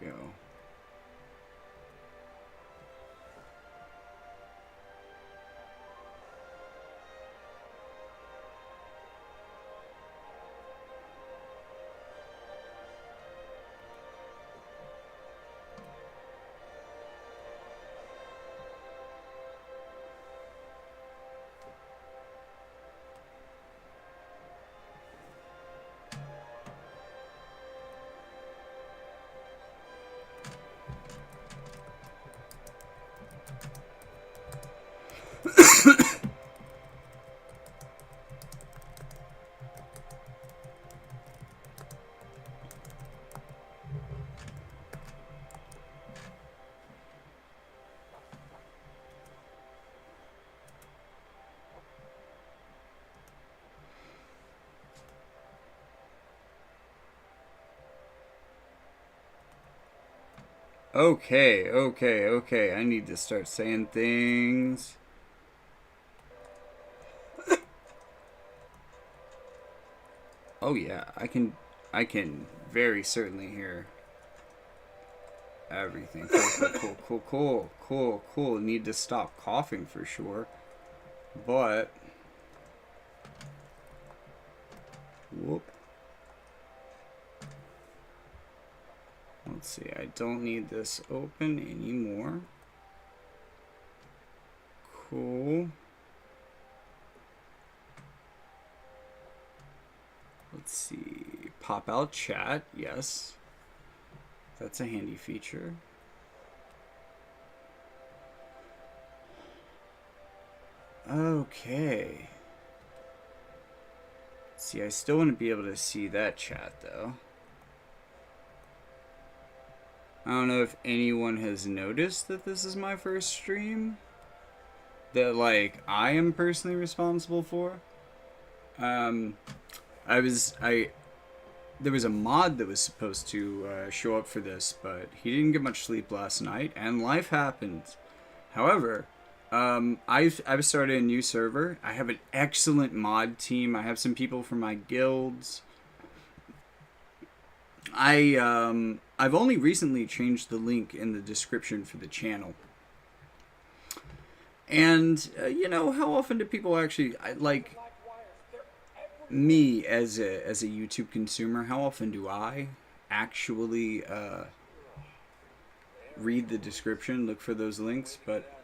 go. Okay. I need to start saying things. Oh yeah, I can very certainly hear everything. Cool. Need to stop coughing for sure. But whoop. Let's see, I don't need this open anymore. Cool. Let's see. Pop out chat, yes. That's a handy feature. Okay. See, I still want to be able to see that chat though. I don't know if anyone has noticed that this is my first stream that like I am personally responsible for. Um, I there was a mod that was supposed to show up for this, but he didn't get much sleep last night, and life happened. However, I've started a new server. I have an excellent mod team. I have some people from my guilds. I've only recently changed the link in the description for the channel. And you know, how often do people actually like me as a YouTube consumer? How often do I actually read the description, look for those links? But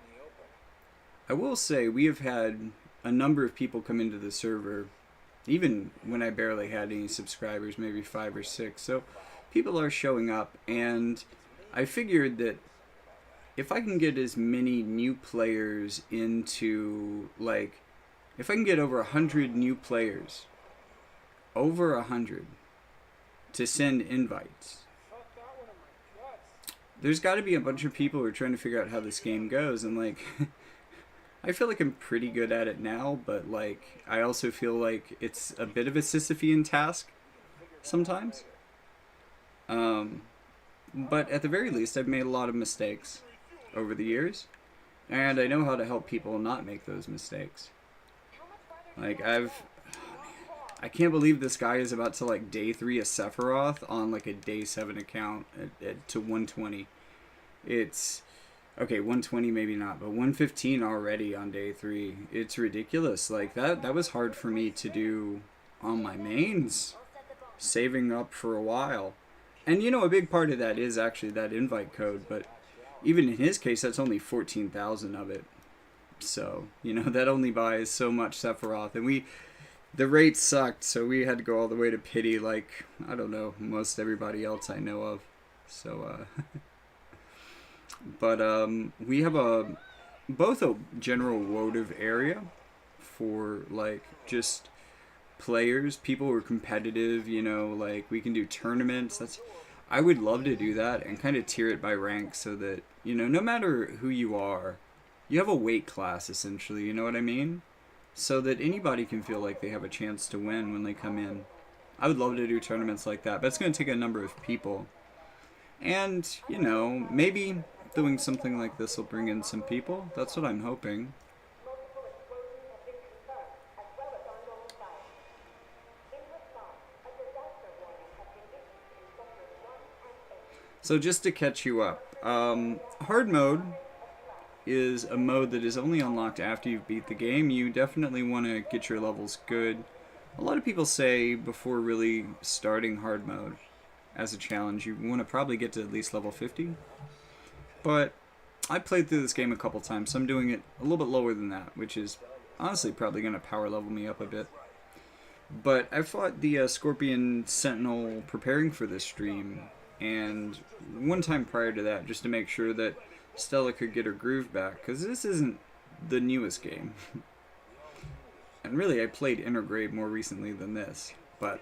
I will say we have had a number of people come into the server, even when I barely had any subscribers, maybe 5 or 6. So people are showing up, and I figured that if I can get as many new players into, like, if I can get over 100 new players, over 100, to send invites, there's got to be a bunch of people who are trying to figure out how this game goes, and like I feel like I'm pretty good at it now, but like I also feel like it's a bit of a Sisyphean task sometimes. But at the very least, I've made a lot of mistakes over the years, and I know how to help people not make those mistakes. Like I can't believe this guy is about to like day 3 a Sephiroth on like a day 7 account to 120. It's okay, 120 maybe not, but 115 already on day 3. It's ridiculous. Like that was hard for me to do on my mains, saving up for a while. And you know, a big part of that is actually that invite code, but even in his case, that's only 14,000 of it. So, you know, that only buys so much Sephiroth. And the rate sucked, so we had to go all the way to pity, like, I don't know, most everybody else I know of. So, but, we have both a general wotv area for, like, just players, people who are competitive, you know, like, we can do tournaments. I would love to do that and kind of tier it by rank so that, you know, no matter who you are, you have a weight class, essentially, you know what I mean? So that anybody can feel like they have a chance to win when they come in. I would love to do tournaments like that, but it's going to take a number of people. And, you know, maybe doing something like this will bring in some people. That's what I'm hoping. So just to catch you up, hard mode is a mode that is only unlocked after you've beat the game. You definitely want to get your levels good. A lot of people say before really starting hard mode as a challenge, you want to probably get to at least level 50. But I played through this game a couple times, so I'm doing it a little bit lower than that, which is honestly probably going to power level me up a bit. But I fought the Scorpion Sentinel preparing for this stream, and one time prior to that, just to make sure that Stella could get her groove back, because this isn't the newest game. And really, I played Intergrade more recently than this, but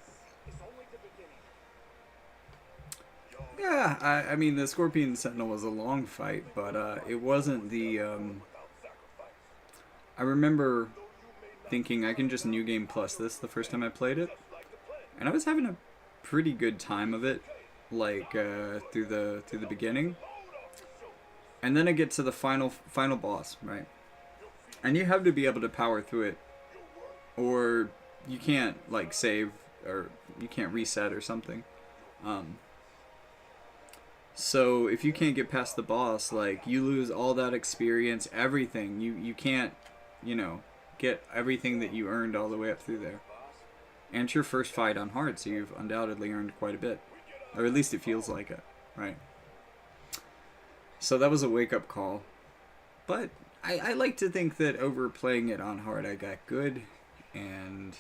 yeah, I mean, the Scorpion Sentinel was a long fight, but it wasn't the, I remember thinking I can just New Game Plus this the first time I played it, and I was having a pretty good time of it, like, through the beginning. And then I get to the final boss, right? And you have to be able to power through it, or you can't, like, save, or you can't reset or something. So if you can't get past the boss, like, you lose all that experience, everything. You can't, you know, get everything that you earned all the way up through there. And it's your first fight on hard, so you've undoubtedly earned quite a bit. Or at least it feels like it, right? So that was a wake-up call. But I like to think that overplaying it on hard I got good, and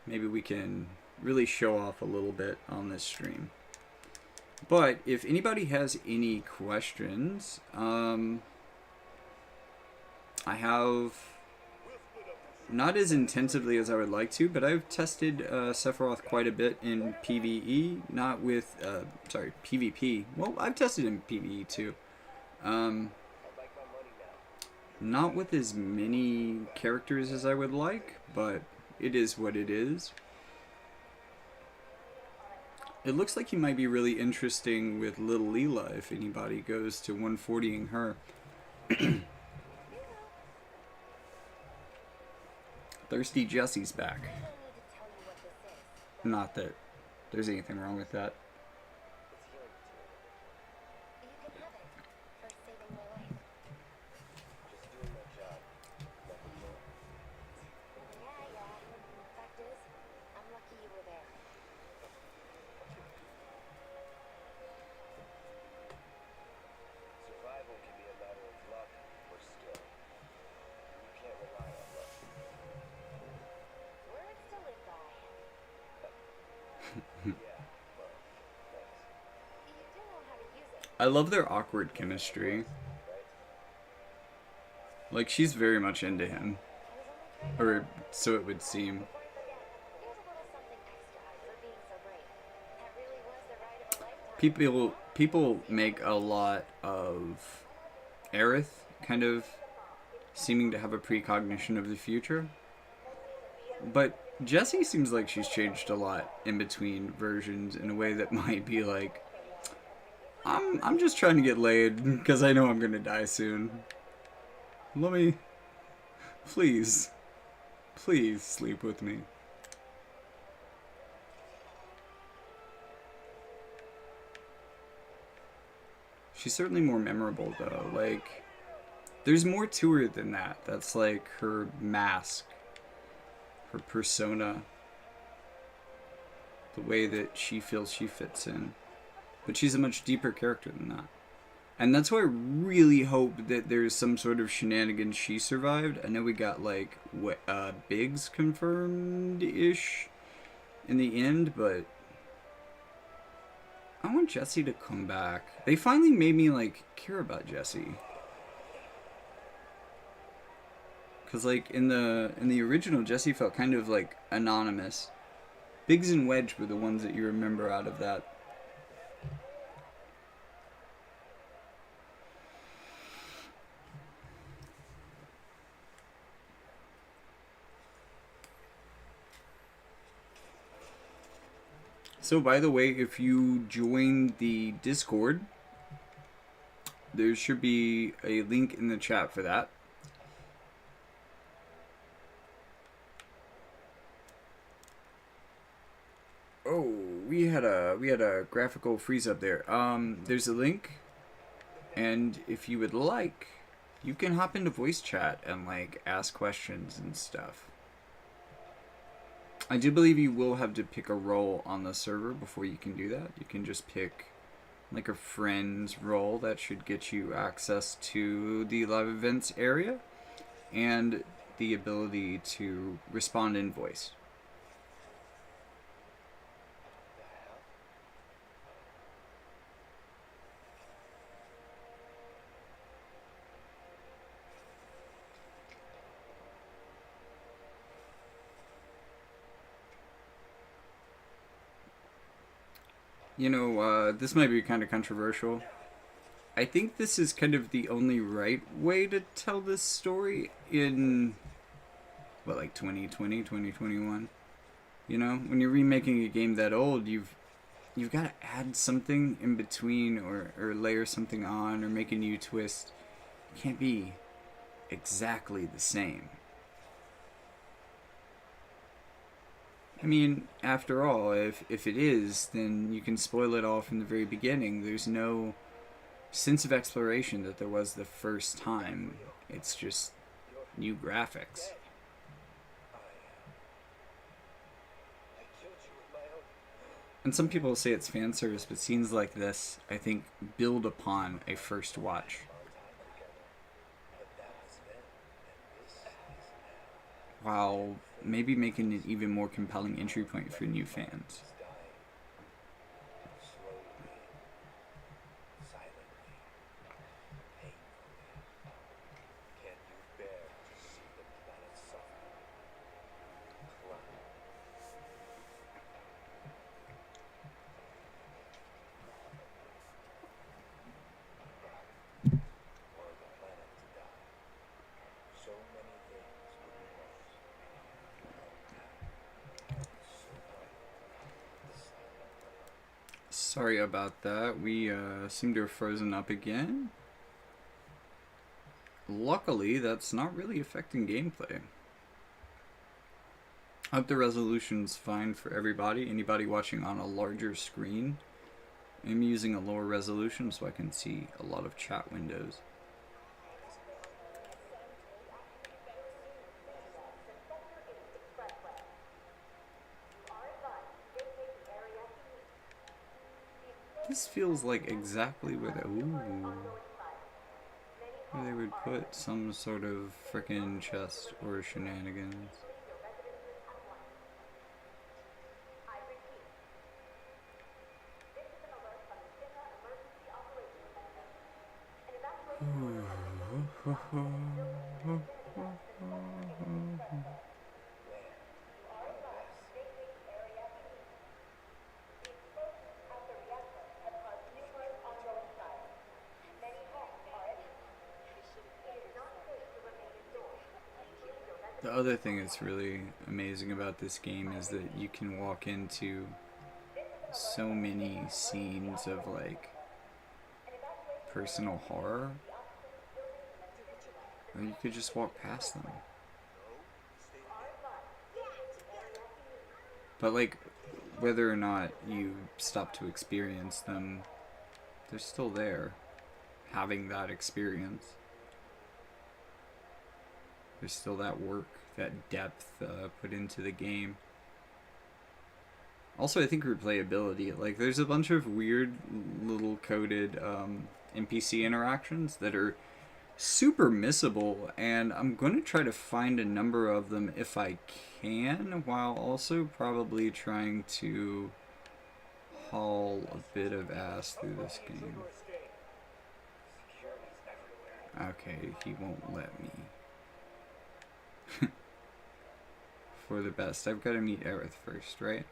maybe we can really show off a little bit on this stream. But if anybody has any questions, I have, not as intensively as I would like to, but I've tested Sephiroth quite a bit in PvE, not with, PvP. Well, I've tested in PvE too. Not with as many characters as I would like, but it is what it is. It looks like he might be really interesting with Little Leela if anybody goes to 140ing her. Thirsty Jesse's back. Not that there's anything wrong with that. I love their awkward chemistry. Like, she's very much into him. Or so it would seem. People make a lot of Aerith kind of seeming to have a precognition of the future. But Jessie seems like she's changed a lot in between versions in a way that might be like, I'm just trying to get laid because I know I'm gonna die soon. Let me, please sleep with me. She's certainly more memorable though. Like, there's more to her than that. That's like her mask, her persona, the way that she feels she fits in. But she's a much deeper character than that. And that's why I really hope that there's some sort of shenanigans she survived. I know we got, like, Biggs confirmed-ish in the end, but I want Jessie to come back. They finally made me, like, care about Jessie. Because, like, in the original, Jessie felt kind of, like, anonymous. Biggs and Wedge were the ones that you remember out of that. So, by the way, if you join the Discord, there should be a link in the chat for that. Oh, we had a graphical freeze up there. There's a link, and if you would like, you can hop into voice chat and like ask questions and stuff. I do believe you will have to pick a role on the server before you can do that. You can just pick like a friend's role that should get you access to the live events area and the ability to respond in voice. You know, this might be kind of controversial. I think this is kind of the only right way to tell this story in, what, like 2020, 2021? You know, when you're remaking a game that old, you've got to add something in between or layer something on or make a new twist. It can't be exactly the same. I mean, after all, if it is, then you can spoil it all from the very beginning. There's no sense of exploration that there was the first time. It's just new graphics. And some people say it's fan service, but scenes like this, I think, build upon a first watch. While maybe making it even more compelling entry point for new fans. Sorry about that. We seem to have frozen up again. Luckily, that's not really affecting gameplay. I hope the resolution's fine for everybody. Anybody watching on a larger screen. I'm using a lower resolution so I can see a lot of chat windows. This feels like exactly where they would put some sort of frickin' chest or shenanigans. The other thing that's really amazing about this game is that you can walk into so many scenes of like personal horror, or you could just walk past them. But like, whether or not you stop to experience them, they're still there, having that experience. There's still that work, that depth put into the game. Also, I think replayability. Like, there's a bunch of weird little coded NPC interactions that are super missable, and I'm going to try to find a number of them if I can, while also probably trying to haul a bit of ass through this game. Okay, he won't let me. For the best. I've got to meet Aerith first, right?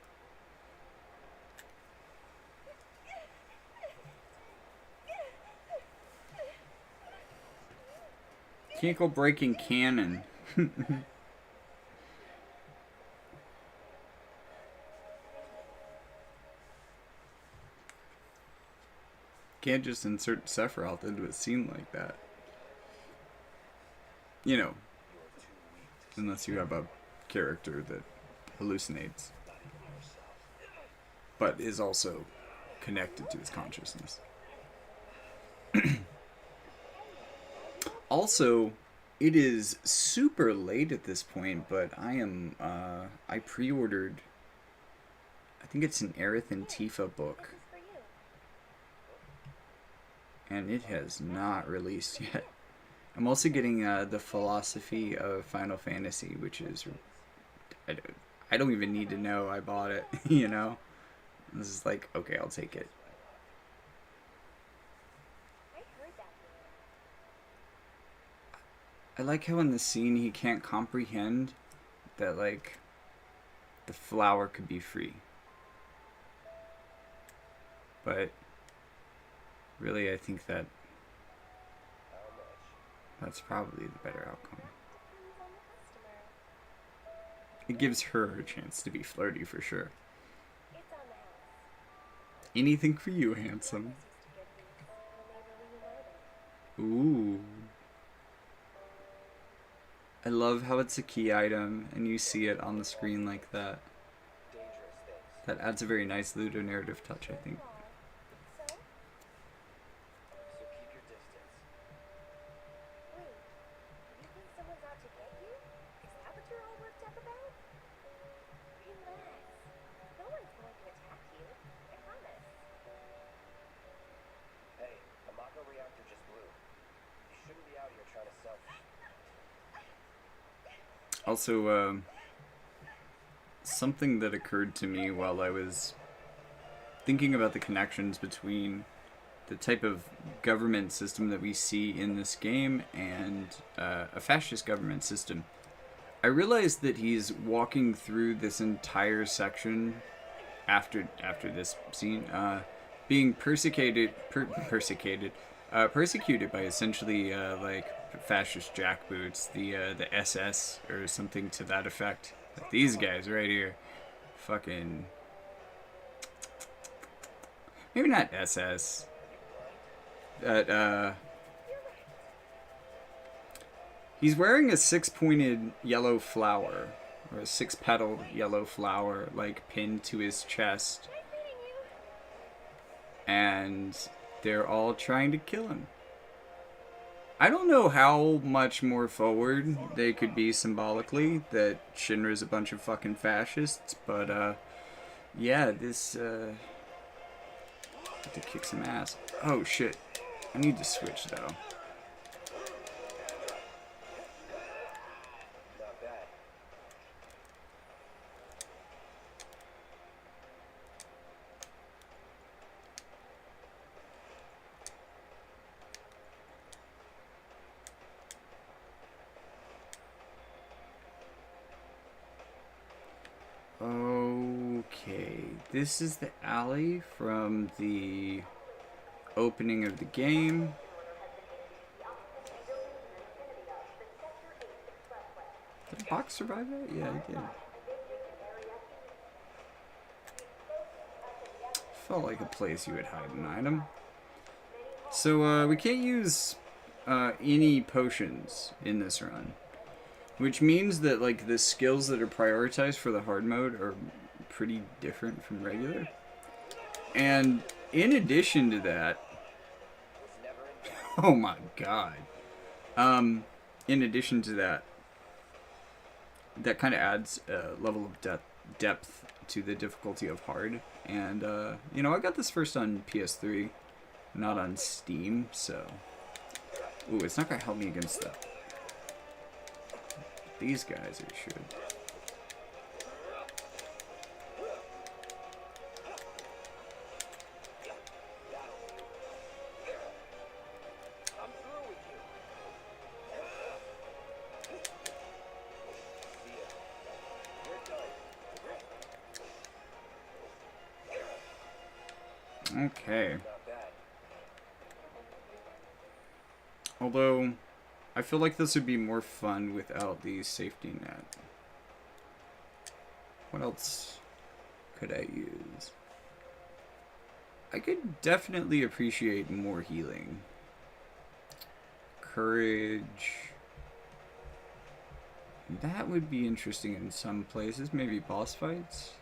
Can't go breaking cannon. Can't just insert Sephiroth into a scene like that. You know, unless you have a character that hallucinates. but is also connected to his consciousness. Also, it is super late at this point, but I pre-ordered, I think it's an Aerith and Tifa book, and it has not released yet. I'm also getting the Philosophy of Final Fantasy, which is, I don't even need to know I bought it, you know? This is like, okay, I'll take it. I like how in the scene he can't comprehend that, like, the flower could be free. But really, I think that that's probably the better outcome. It gives her a chance to be flirty for sure. Anything for you, handsome. Ooh. I love how it's a key item and you see it on the screen like that. That adds a very nice ludonarrative touch, I think. Also, something that occurred to me while I was thinking about the connections between the type of government system that we see in this game and a fascist government system. I realized that he's walking through this entire section after this scene, being persecuted by essentially like fascist jackboots, the SS or something to that effect. Like these guys right here, fucking, maybe not SS. He's wearing a 6-pointed yellow flower, or a 6-petaled yellow flower, like pinned to his chest, and they're all trying to kill him. I don't know how much more forward they could be symbolically that Shinra's a bunch of fucking fascists, but yeah, this I have to kick some ass. Oh shit. I need to switch though. Okay, this is the alley from the opening of the game. Did the box survive that? Yeah, it did. Felt like a place you would hide an item. So we can't use any potions in this run, which means that like the skills that are prioritized for the hard mode are pretty different from regular. And in addition to that, oh my god. In addition to that, that kind of adds a level of depth to the difficulty of hard. And you know, I got this first on PS3, not on Steam, so ooh, it's not gonna help me against that. These guys, it should. Okay. Although, I feel like this would be more fun without the safety net. What else could I use? I could definitely appreciate more healing. Courage. That would be interesting in some places. Maybe boss fights.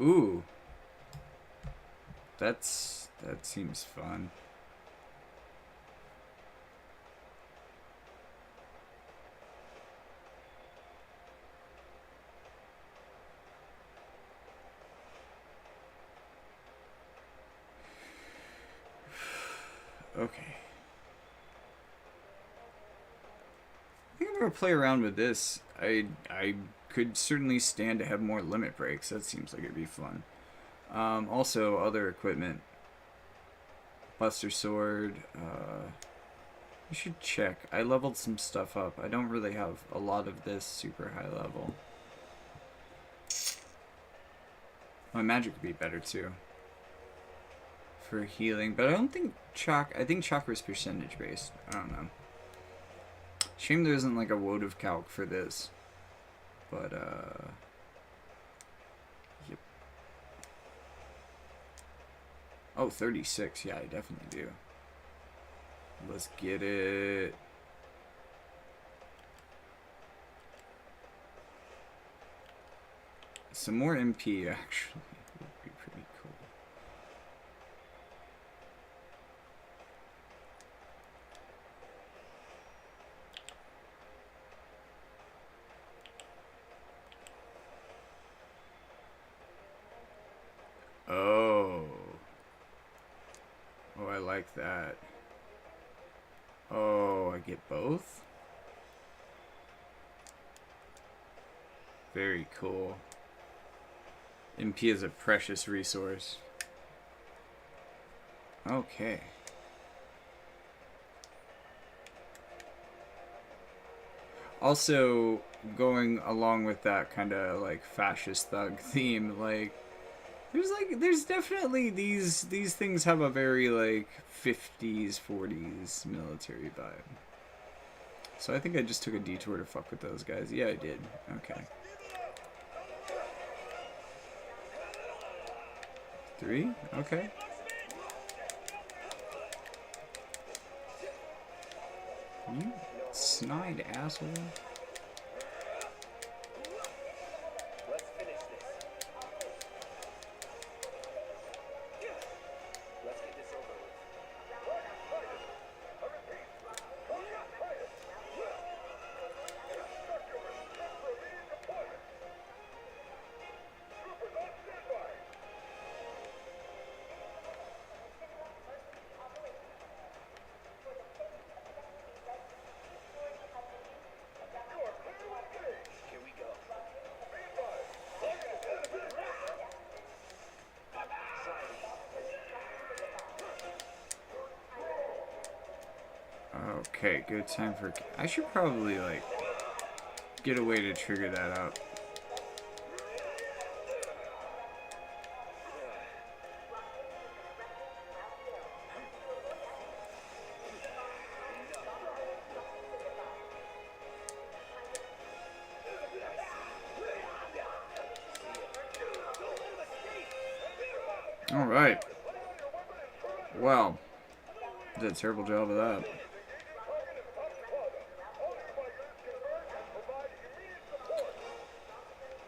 Ooh. That seems fun. Okay. I think I'm gonna play around with this. I could certainly stand to have more limit breaks. That seems like it'd be fun. Also, other equipment. Buster Sword. You should check. I leveled some stuff up. I don't really have a lot of this super high level. My magic would be better too. For healing. But I don't think I think chakra is percentage based. I don't know. Shame there isn't like a wotv calc for this. But, yep. Oh, 36. Yeah, I definitely do. Let's get it. Some more MP, actually, would be pretty cool. Oh. Oh, I like that. Oh, I get both? Very cool. MP is a precious resource. Okay. Also, going along with that kind of like fascist thug theme, like there's definitely these things have a very like 50s 40s military vibe. So I think I just took a detour to fuck with those guys. Yeah, I did. Okay. 3? Okay. You snide asshole. Okay, good time for... I should probably, like, get a way to trigger that up. Alright. Wow. Did a terrible job of that.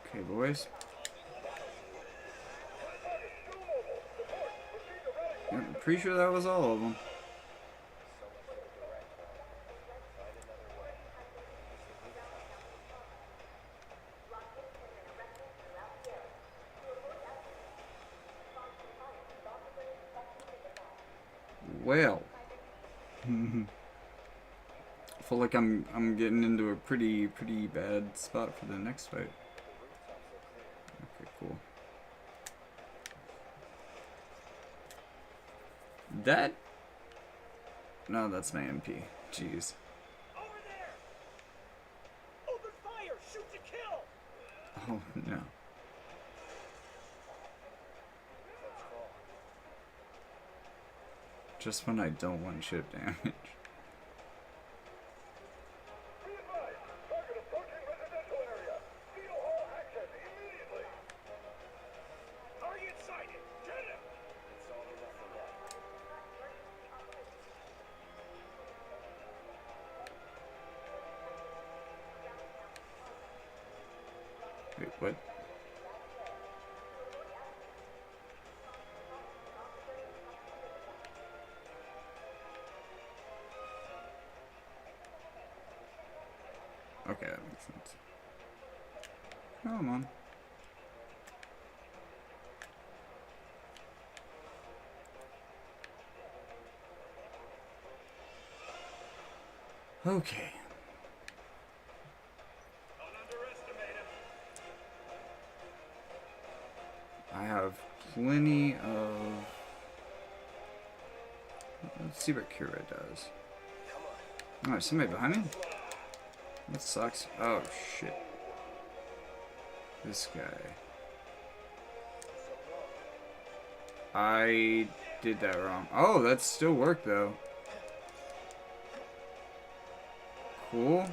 Okay, boys. I'm pretty sure that was all of them. Well. I feel like I'm getting into a pretty bad spot for the next fight. Okay, cool. That... No, that's my MP. Jeez. Over there! Open fire! Shoot to kill! Oh, no. Just when I don't want chip damage. Wait, what? Okay, that makes sense. Come on. Okay. Don't underestimate him. I have plenty of... Let's see what Kira does. Oh, there's somebody behind me? That sucks. Oh, shit. This guy. I did that wrong. Oh, that still worked, though. Cool.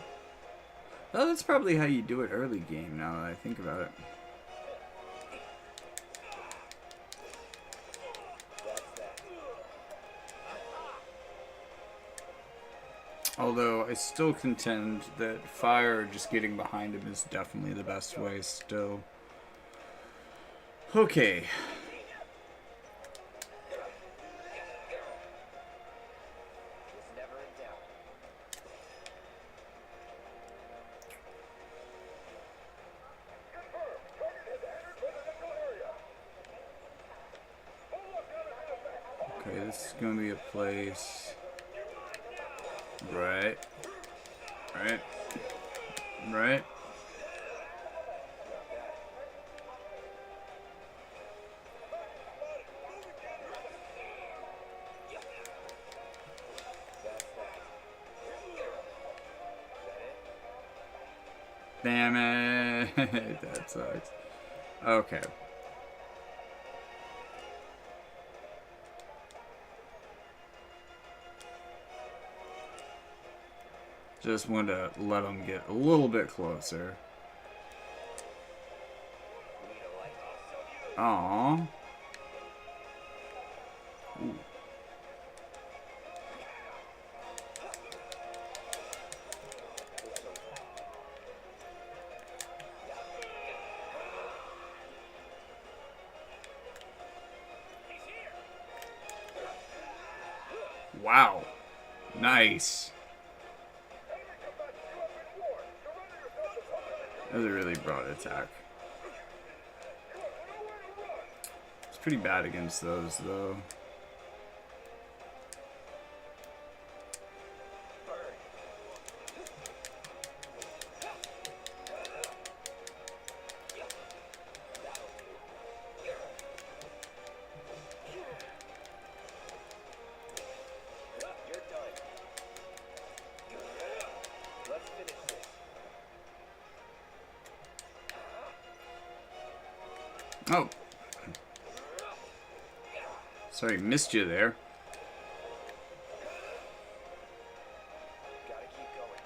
Well, that's probably how you do it early game, now that I think about it. Although, I still contend that fire, just getting behind him, is definitely the best way still. Okay. He's never in doubt. Okay, this is gonna be a place. Right. Right. Right. Damn it. That sucks. Okay. Just wanted to let them get a little bit closer. Aww. Ooh. Wow. Nice. That was a really broad attack. It's pretty bad against those, though. Oh. Sorry, missed you there. Gotta keep going.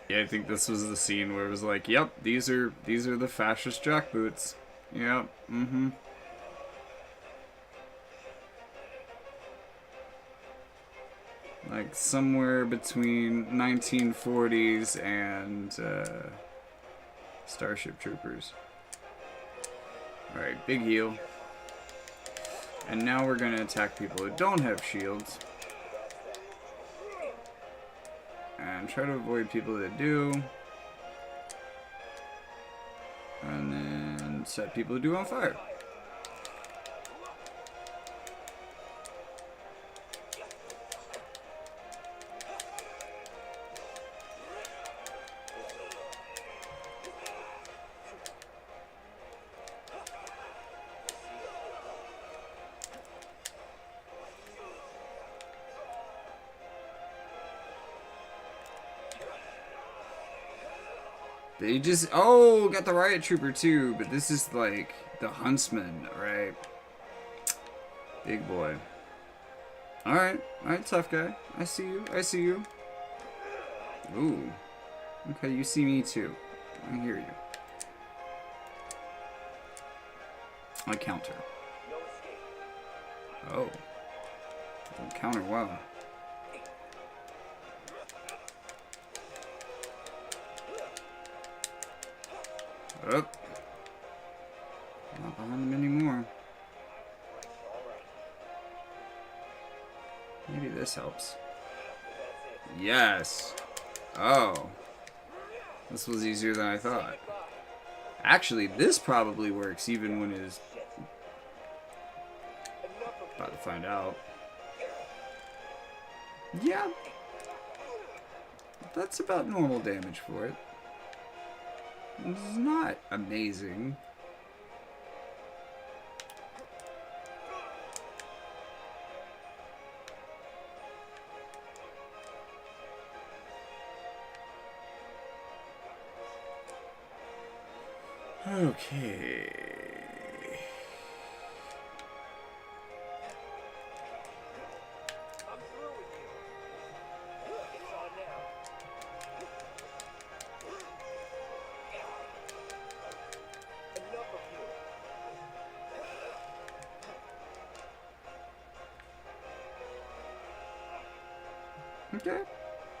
Yeah, I think this was the scene where it was like, yep, these are the fascist jackboots. Yep, mm-hmm. Like somewhere between 1940s and Starship Troopers. Alright, big heal. And now we're gonna attack people who don't have shields. And try to avoid people that do. And then set people who do on fire. They just... Oh, got the riot trooper too, but this is like the huntsman, right? Big boy. Alright, tough guy. I see you, I see you. Ooh. Okay, you see me too. I hear you. I counter. No escape. Oh. Don't counter well. Up. Not behind him anymore. Maybe this helps. Yes. Oh. This was easier than I thought. Actually, this probably works even when it's about to find out. Yeah. That's about normal damage for it. It's not amazing. Okay. I'm through with you. It's on now. Enough of you. Okay.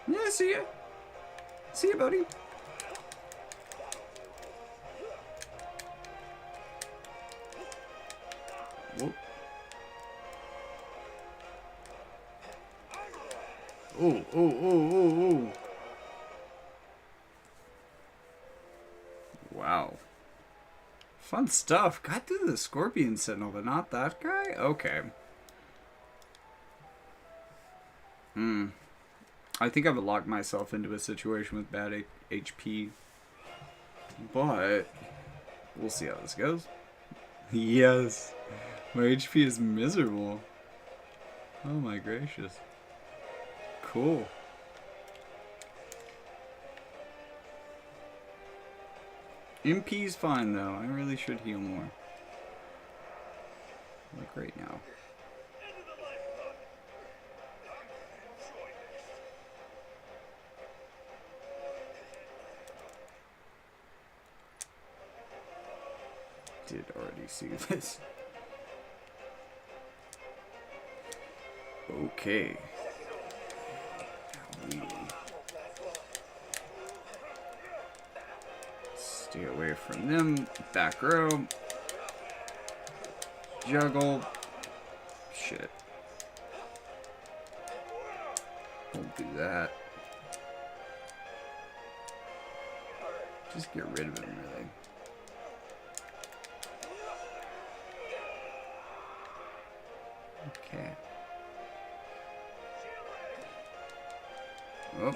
Yeah, see ya. See ya, buddy. Whoop. Oh, oh, oh, oh, oh. Wow. Fun stuff. Got through the Scorpion Sentinel, but not that guy? Okay. I think I've locked myself into a situation with bad HP. But we'll see how this goes. Yes. My HP is miserable. Oh my gracious. Cool. MP's fine though. I really should heal more. Look great now. Did already see this. Okay. We stay away from them. Back row. Juggle. Shit. Don't do that. Just get rid of him, really. Okay. Oh.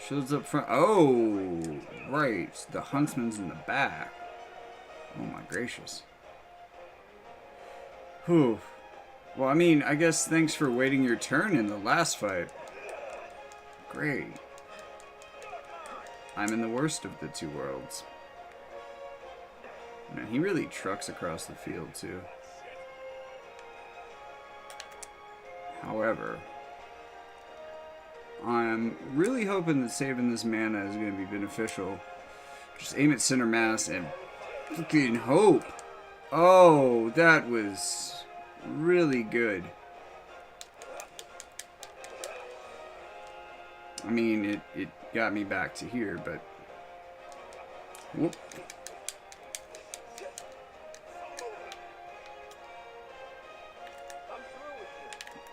Shields up front. Oh, right. The huntsman's in the back. Oh my gracious. Whew. Well, I mean, I guess thanks for waiting your turn in the last fight. Great. I'm in the worst of the two worlds. Man, he really trucks across the field, too. However, I'm really hoping that saving this mana is going to be beneficial. Just aim at center mass and fucking hope. Oh, that was really good. I mean, it got me back to here, but... Whoop.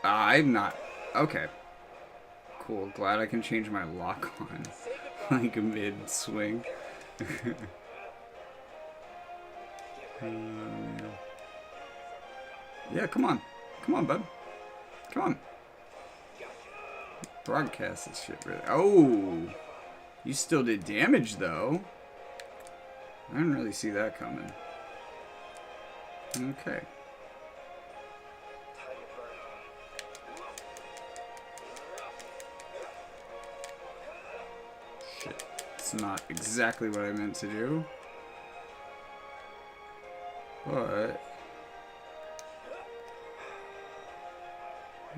I'm not... Okay. Cool. Glad I can change my lock on. Like mid-swing. Yeah, come on. Come on, bud. Come on. Broadcast this shit, really. Oh! You still did damage, though. I didn't really see that coming. Okay. Shit. It's not exactly what I meant to do. But...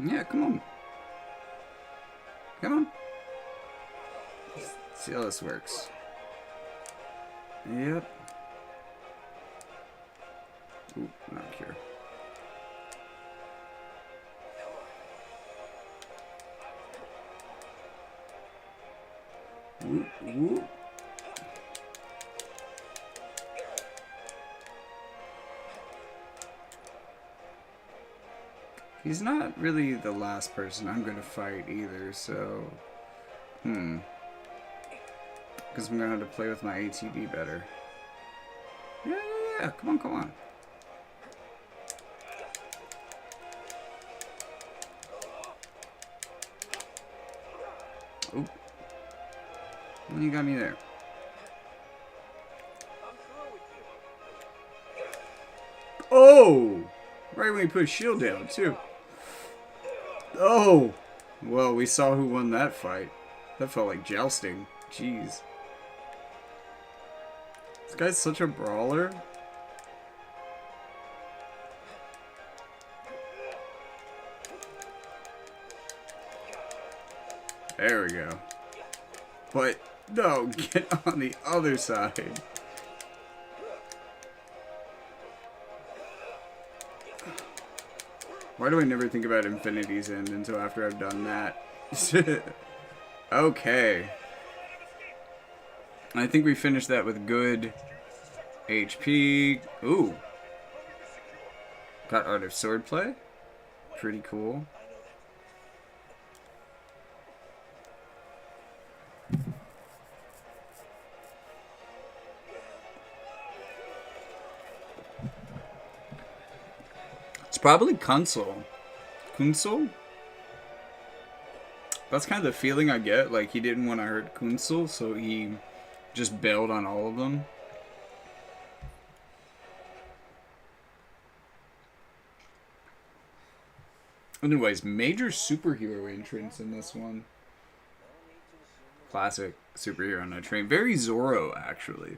yeah, come on. Come on. Let's see how this works. Yep. Ooh, not cure. Ooh, ooh. He's not really the last person I'm gonna fight either, so... Because I'm gonna have to play with my ATB better. Yeah, come on, come on. Oop. You got me there. Oh! Right when he put his shield down, too. Oh! Well, we saw who won that fight. That felt like jousting. Jeez. This guy's such a brawler. There we go. But, no, get on the other side. Why do I never think about Infinity's End until after I've done that? Okay. I think we finished that with good HP. Ooh. Got Art of Swordplay. Pretty cool. It's probably Kunsel. Kunsel? That's kind of the feeling I get. Like, he didn't want to hurt Kunsel, so he just bailed on all of them. Anyways, major superhero entrance in this one. Classic superhero on a train. Very Zorro, actually.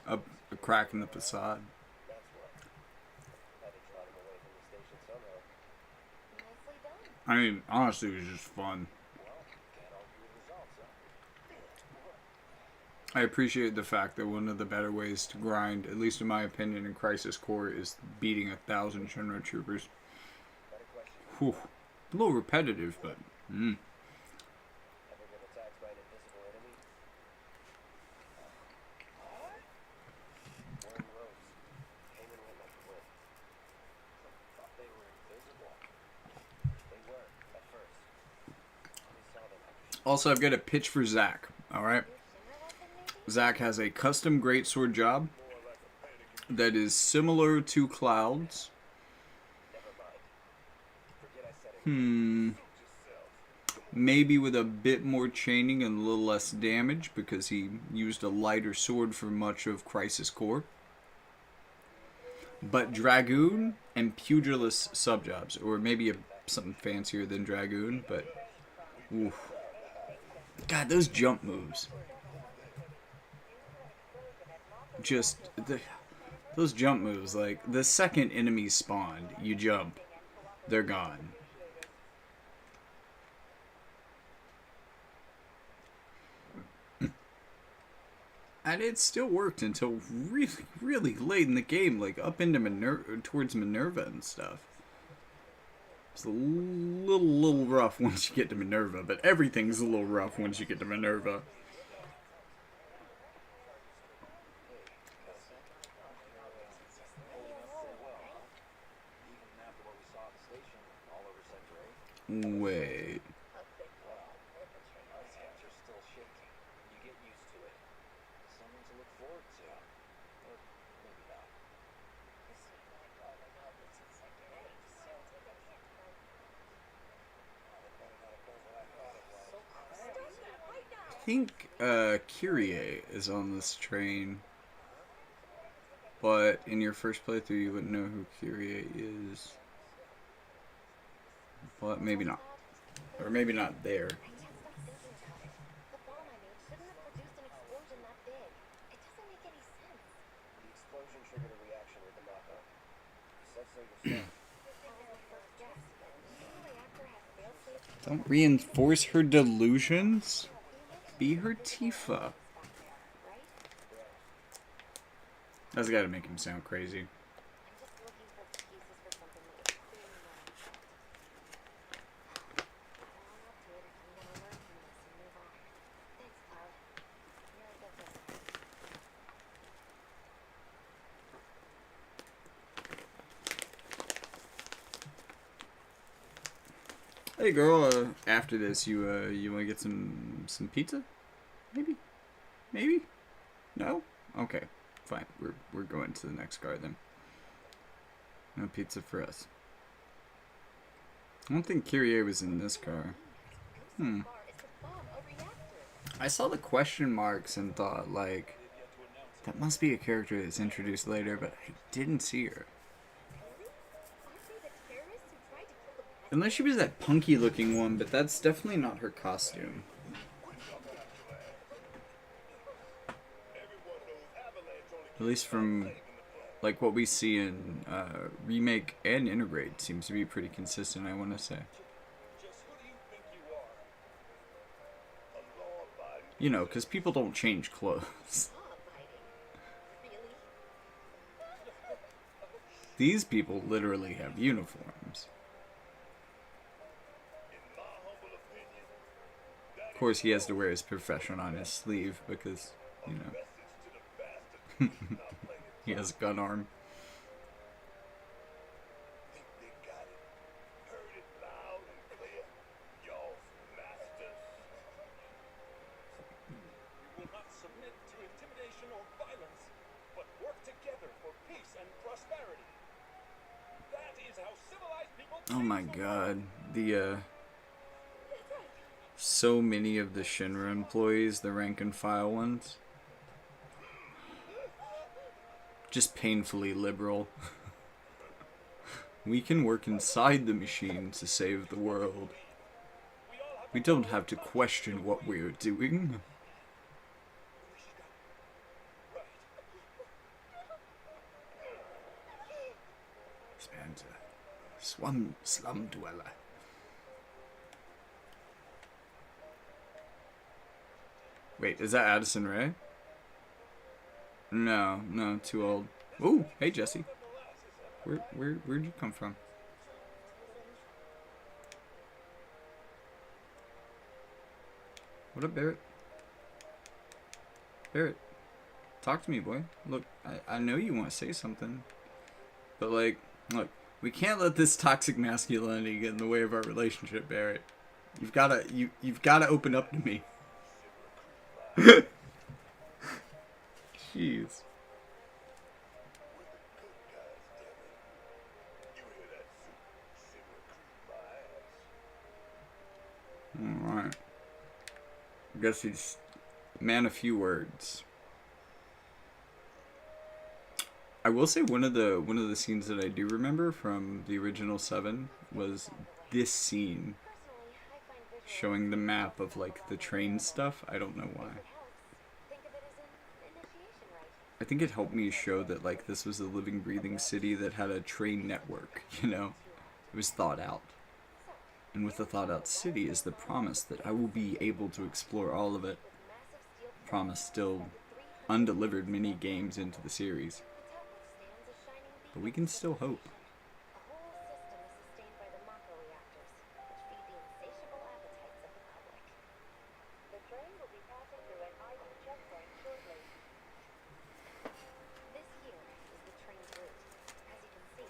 a crack in the facade. I mean, honestly, it was just fun. I appreciate the fact that one of the better ways to grind, at least in my opinion, in Crisis Core, is beating 1,000 Shinra Troopers. Whew. A little repetitive, but... Also, I've got a pitch for Zach, alright? Zach has a custom greatsword job that is similar to Cloud's. Maybe with a bit more chaining and a little less damage because he used a lighter sword for much of Crisis Core. But Dragoon and Pugilist subjobs, or maybe something fancier than Dragoon, but... Oof. God, those jump moves. Just... those jump moves, like, the second enemies spawned, you jump, they're gone. And it still worked until really, really late in the game, like up into towards Minerva and stuff. It's a little rough once you get to Minerva, but everything's a little rough once you get to Minerva. Wait. I think Kyrie is on this train. But in your first playthrough, you wouldn't know who Kyrie is. But maybe not. Or maybe not there. I can't stop thinking about it. The bomb I made shouldn't have produced an explosion that big. It doesn't make any sense. The explosion triggered a reaction with the Mako. You said so yourself. That was my first guess, but maybe the reactor has fail-safe. Don't reinforce her delusions. Be her Tifa. Right? That's gotta make him sound crazy. I'm just looking for excuses for something that was clearly not my fault. Own up to it if I'm gonna learn from this and move on. Thanks, Cloud. You're a good listener. Hey girl, after this, you wanna get some pizza? Maybe? No? Okay, fine. We're going to the next car then. No pizza for us. I don't think Kyrie was in this car. Is the bomb a reactor? I saw the question marks and thought, like, that must be a character that's introduced later, but I didn't see her. Aren't they the terrorists who tried to kill the president? Unless she was that punky looking one, but that's definitely not her costume. At least from like what we see in remake and integrate seems to be pretty consistent, I want to say. Just who do you think you are? A law-abiding. You know, because people don't change clothes. Law-abiding. Really? These people literally have uniforms. In my humble opinion, Of course, he has to wear his profession on his sleeve because, you know, message to the bastard not playing it. he has a gun arm. Think they got it. Heard it loud and clear. Y'all's masters. We will not submit to intimidation or violence, but work together for peace and prosperity. That is how civilized people Oh my treat god, so many of the Shinra employees, the rank and file ones, just painfully liberal. We can work inside the machine to save the world. We don't have to question what we're doing. Spanter, slum dweller. Wait, is that Addison Rae? No, too old. Ooh, hey Jesse. Where'd you come from? What up, Barrett? Barrett, talk to me, boy. Look, I know you want to say something, but like, look, we can't let this toxic masculinity get in the way of our relationship, Barrett. You've gotta open up to me. Jeez. Alright. I guess he's man of few words. I will say one of the scenes that I do remember from the original 7 was this scene Personally, I find visual showing the map of like the train stuff. I don't know why. helps. Think of it as an initiation rite. I think it helped me show that like this was a living, breathing city that had a train network, you know? It was thought out. And with the thought out city is the promise that I will be able to explore all of it. Massive steel Promise still undelivered many games into the series. top which stands a shining beacon. But we can still hope. The whole system is sustained by the Mako reactors, which feed the insatiable appetites of the public. The train will be passing through an item checkpoint shortly. This here is the train's route. As you can see,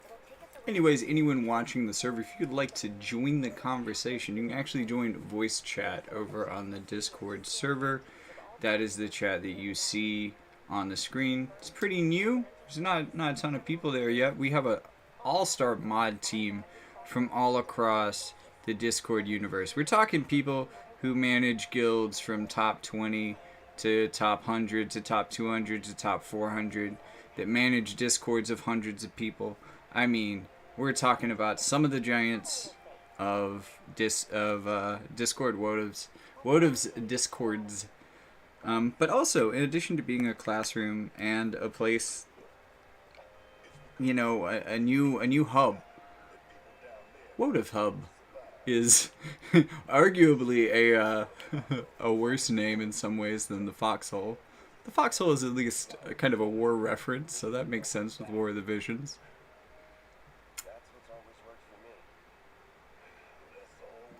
it'll take us a Anyways, anyone watching the server, if you'd like to join the conversation, you can actually join voice chat over on the Discord server. That is the chat that you see on the screen. It's pretty new. There's not a ton of people there yet. We have a all-star mod team from all across the Discord universe. We're talking people who manage guilds from top 20 to top 100 to top 200 to top 400. that manage discords of hundreds of people. I mean, we're talking about some of the giants of Discord wotov's discords. But also, in addition to being a classroom and a place, you know, a new hub, Wotv Hub is arguably a worse name in some ways than the Foxhole. The Foxhole is at least a kind of a war reference, so that makes sense with War of the Visions.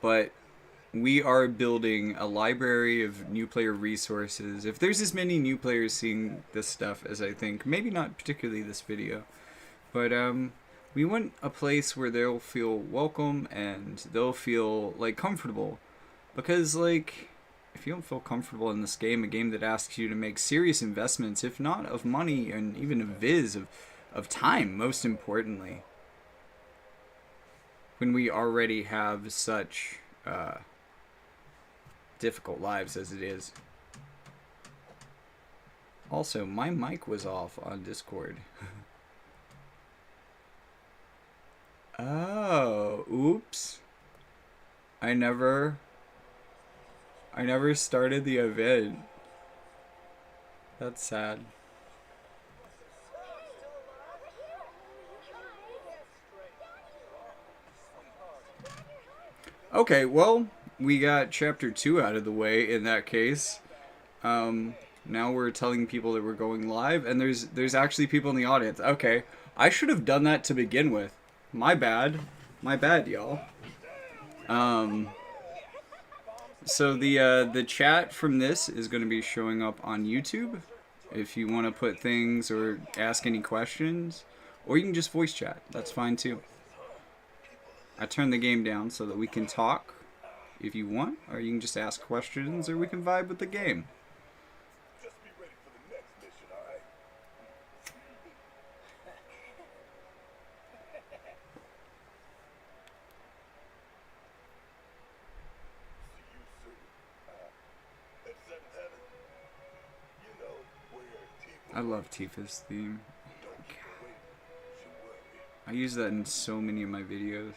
But we are building a library of new player resources. If there's as many new players seeing this stuff as I think, maybe not particularly this video, but we want a place where they'll feel welcome and they'll feel like comfortable. Because like, if you don't feel comfortable in this game, a game that asks you to make serious investments, if not of money and even of viz, of time, most importantly, when we already have such difficult lives as it is. Also, my mic was off on Discord. Oh, oops. I never started the event. That's sad. Okay, well, we got chapter 2 out of the way in that case. Now we're telling people that we're going live, and there's actually people in the audience. Okay, I should have done that to begin with. My bad, y'all. So the chat from this is going to be showing up on YouTube if you want to put things or ask any questions, or you can just voice chat. That's fine too. I turned the game down so that we can talk if you want, or you can just ask questions, or we can vibe with the game. Just be ready for the next mission, alright? See you soon. At 7 Heaven. You know where Tifa. I love Tifa's theme. Don't keep her waiting. She'll worry. I use that in so many of my videos.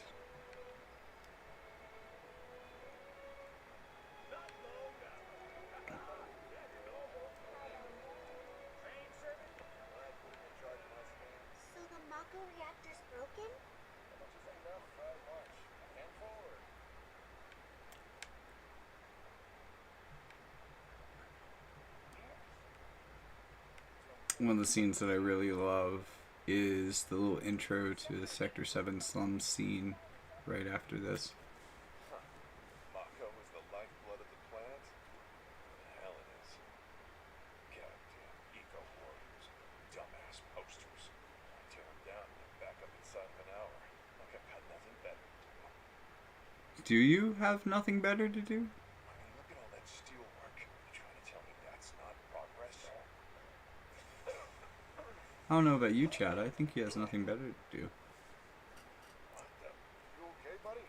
So the Mako reactor's broken? One of the scenes that I really love is the little intro to the Sector 7 slums scene right after this. Mako is the lifeblood of the planet? The hell it is. Goddamn eco warriors. Dumbass posters. I tear them down and back up inside of an hour. Like I've got nothing better to do. Do you have nothing better to do? I mean, look at all that steel work. You trying to tell me that's not progress? I don't know about you, Chad. I think he has nothing better to do. What the? You okay, buddy?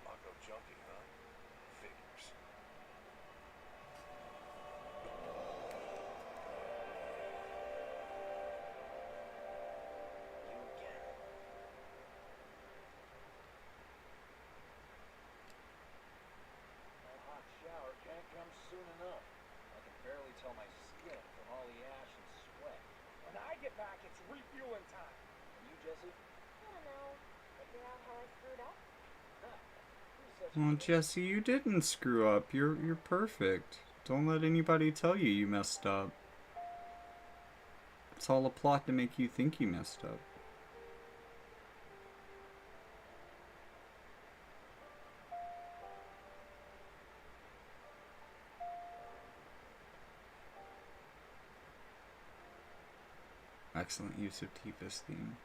Mako junkie, huh? Figures. That hot shower can't come soon enough. I can barely tell my skin from all the ash and sweat. When I get back, it's refueling time. And you, Jesse? I don't know. Figure out how I screwed up? Huh. You're such Well, Jesse, you didn't screw up. You're perfect. Don't let anybody tell you you messed up. It's all a plot to make you think you messed up. Excellent use of Tifa's theme.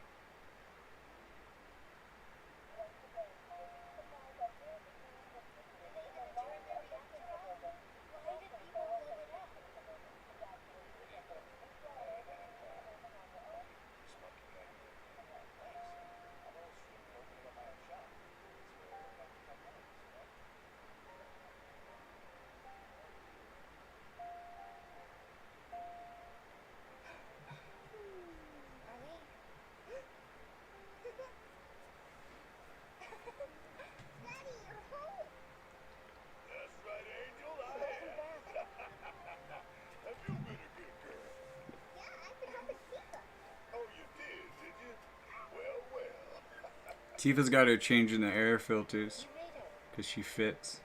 Tifa's got her changing the air filters You made it. because she fits.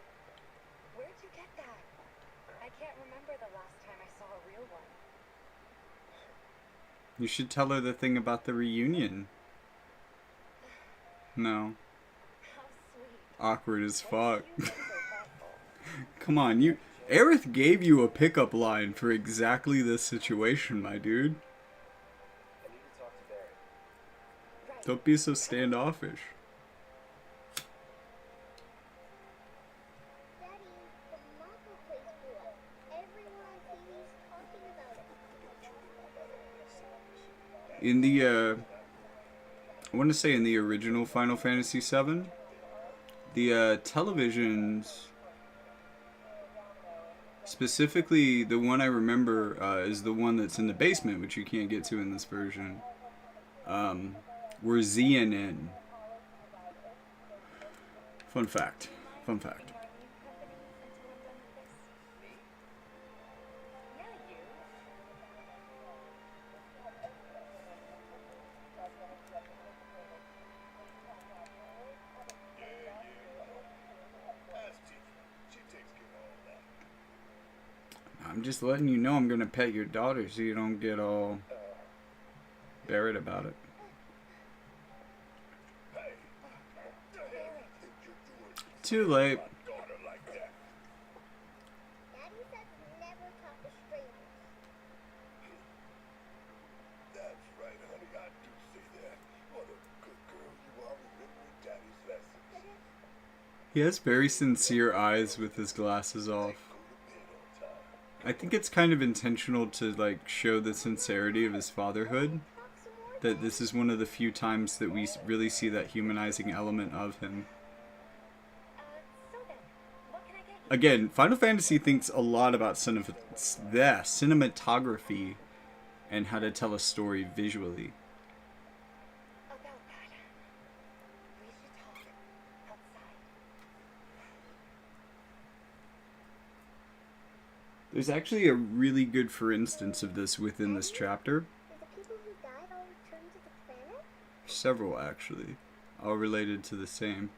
Where'd you get that? I can't remember the last time I saw a real one. You should tell her the thing about the reunion. No. How sweet. Awkward as When fuck. did you get so thoughtful? Come on, you. Aerith gave you a pickup line for exactly this situation, my dude. I need to talk to Barry. Right. Don't be so standoffish. Daddy, the Mako place blew up. Everyone on TV's talking about it. In the, I want to say in the original Final Fantasy VII, the televisions, specifically the one I remember is the one that's in the basement, which you can't get to in this version, were ZNN. Fun fact. Fun fact. Our new company until I'm done with this? Me? Yeah, you. Ask Tifa. She takes care of all that. I'm just letting you know I'm gonna pet your daughter so you don't get all buried about it. Hey, what the hell you think you're doing to Too late. my daughter like that? Daddy says never talk to strangers. That's right, honey. I do say that. What a good girl you are, remembering Daddy's lessons. He has very sincere eyes with his glasses off. Go to bed on time. I think it's kind of intentional to like show the sincerity of his fatherhood. Talk some more. That this is one of the few times that we really see that humanizing element of him. So then, what can I get you? Again, Final Fantasy thinks a lot about cinematography and how to tell a story visually. About that. We should talk outside. There's actually a really good for instance of this within this chapter. Did the people who died all return to the planet? Several, actually. All related to the same.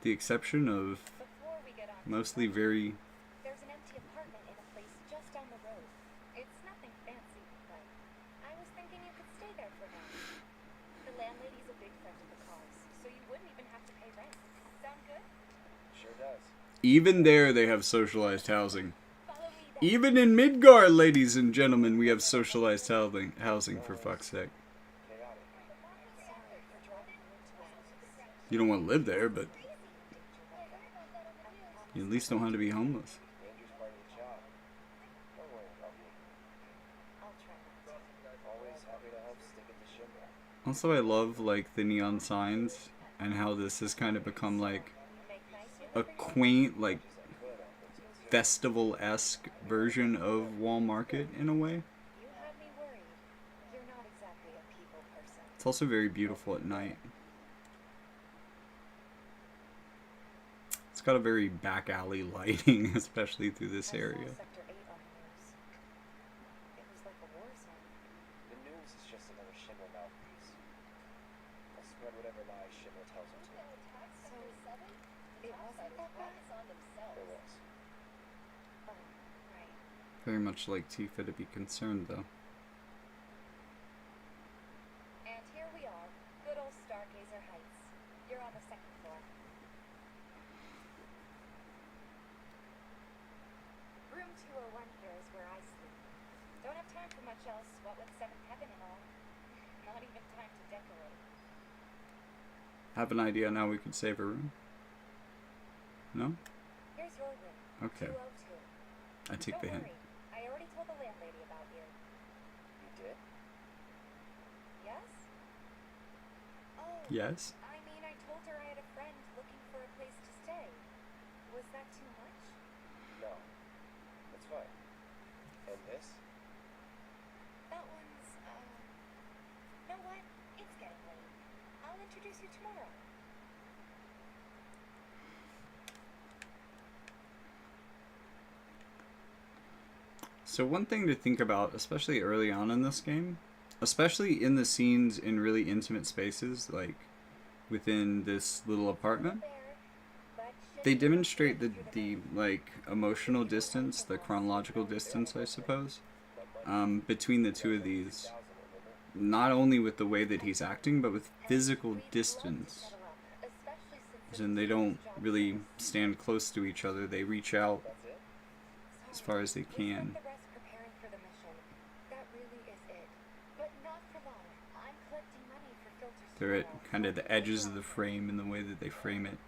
The exception of Before we get on, mostly very... there's an empty apartment in a place just down the road. It's nothing fancy, but I was thinking you could stay there for now. The landlady's a big friend of the cause, so you wouldn't even have to pay rent. Sound good? Sure does. Even there they have socialized housing. Follow me then. Even in Midgard, ladies and gentlemen, we have socialized housing for fuck's sake. Chaotic. Sorry for dropping you into a house. You don't want to live there, but you at least know how to be homeless. Danger's part of the job. Don't worry about me. I'll try not to. Always happy to help stick it to Shinra. Also, I love like the neon signs and how this has kind of become like Make nice with a everyone. quaint, like festival-esque version of Wall Market in a way. You have me worried. You're not exactly a people person. It's also very beautiful at night. It's got a very back alley lighting, especially through this I area. saw Sector 8 on the news. It was like a war zone. The news is just another Shinra mouthpiece. They'll spread whatever lies Shinra tells them to. So, it wasn't that bad? There was. Oh, right. Very much like Tifa to be concerned, though. And here we are, good old Stargazer Heights. You're on the second floor. Room 201 here is where I sleep. Don't have time for much else, what with Seventh Heaven and all. Not even time to decorate. Have an idea now we could save a room? No? Here's your room. Okay. 202. I take Don't the hint. worry, I already told the landlady about you. You did? Yes? Oh. Yes? I mean, I told her I had a friend looking for a place to stay. Was that too much? No. That's fine. And this? That one's, you know what? It's getting late. I'll introduce you tomorrow. So one thing to think about, especially early on in this game, especially in the scenes in really intimate spaces, like within this little apartment, they demonstrate the like emotional distance, the chronological distance, I suppose, between the two of these. Not only with the way that he's acting, but with physical distance. And they don't really stand close to each other. They reach out as far as they can. They're at kind of the edges of the frame in the way that they frame it,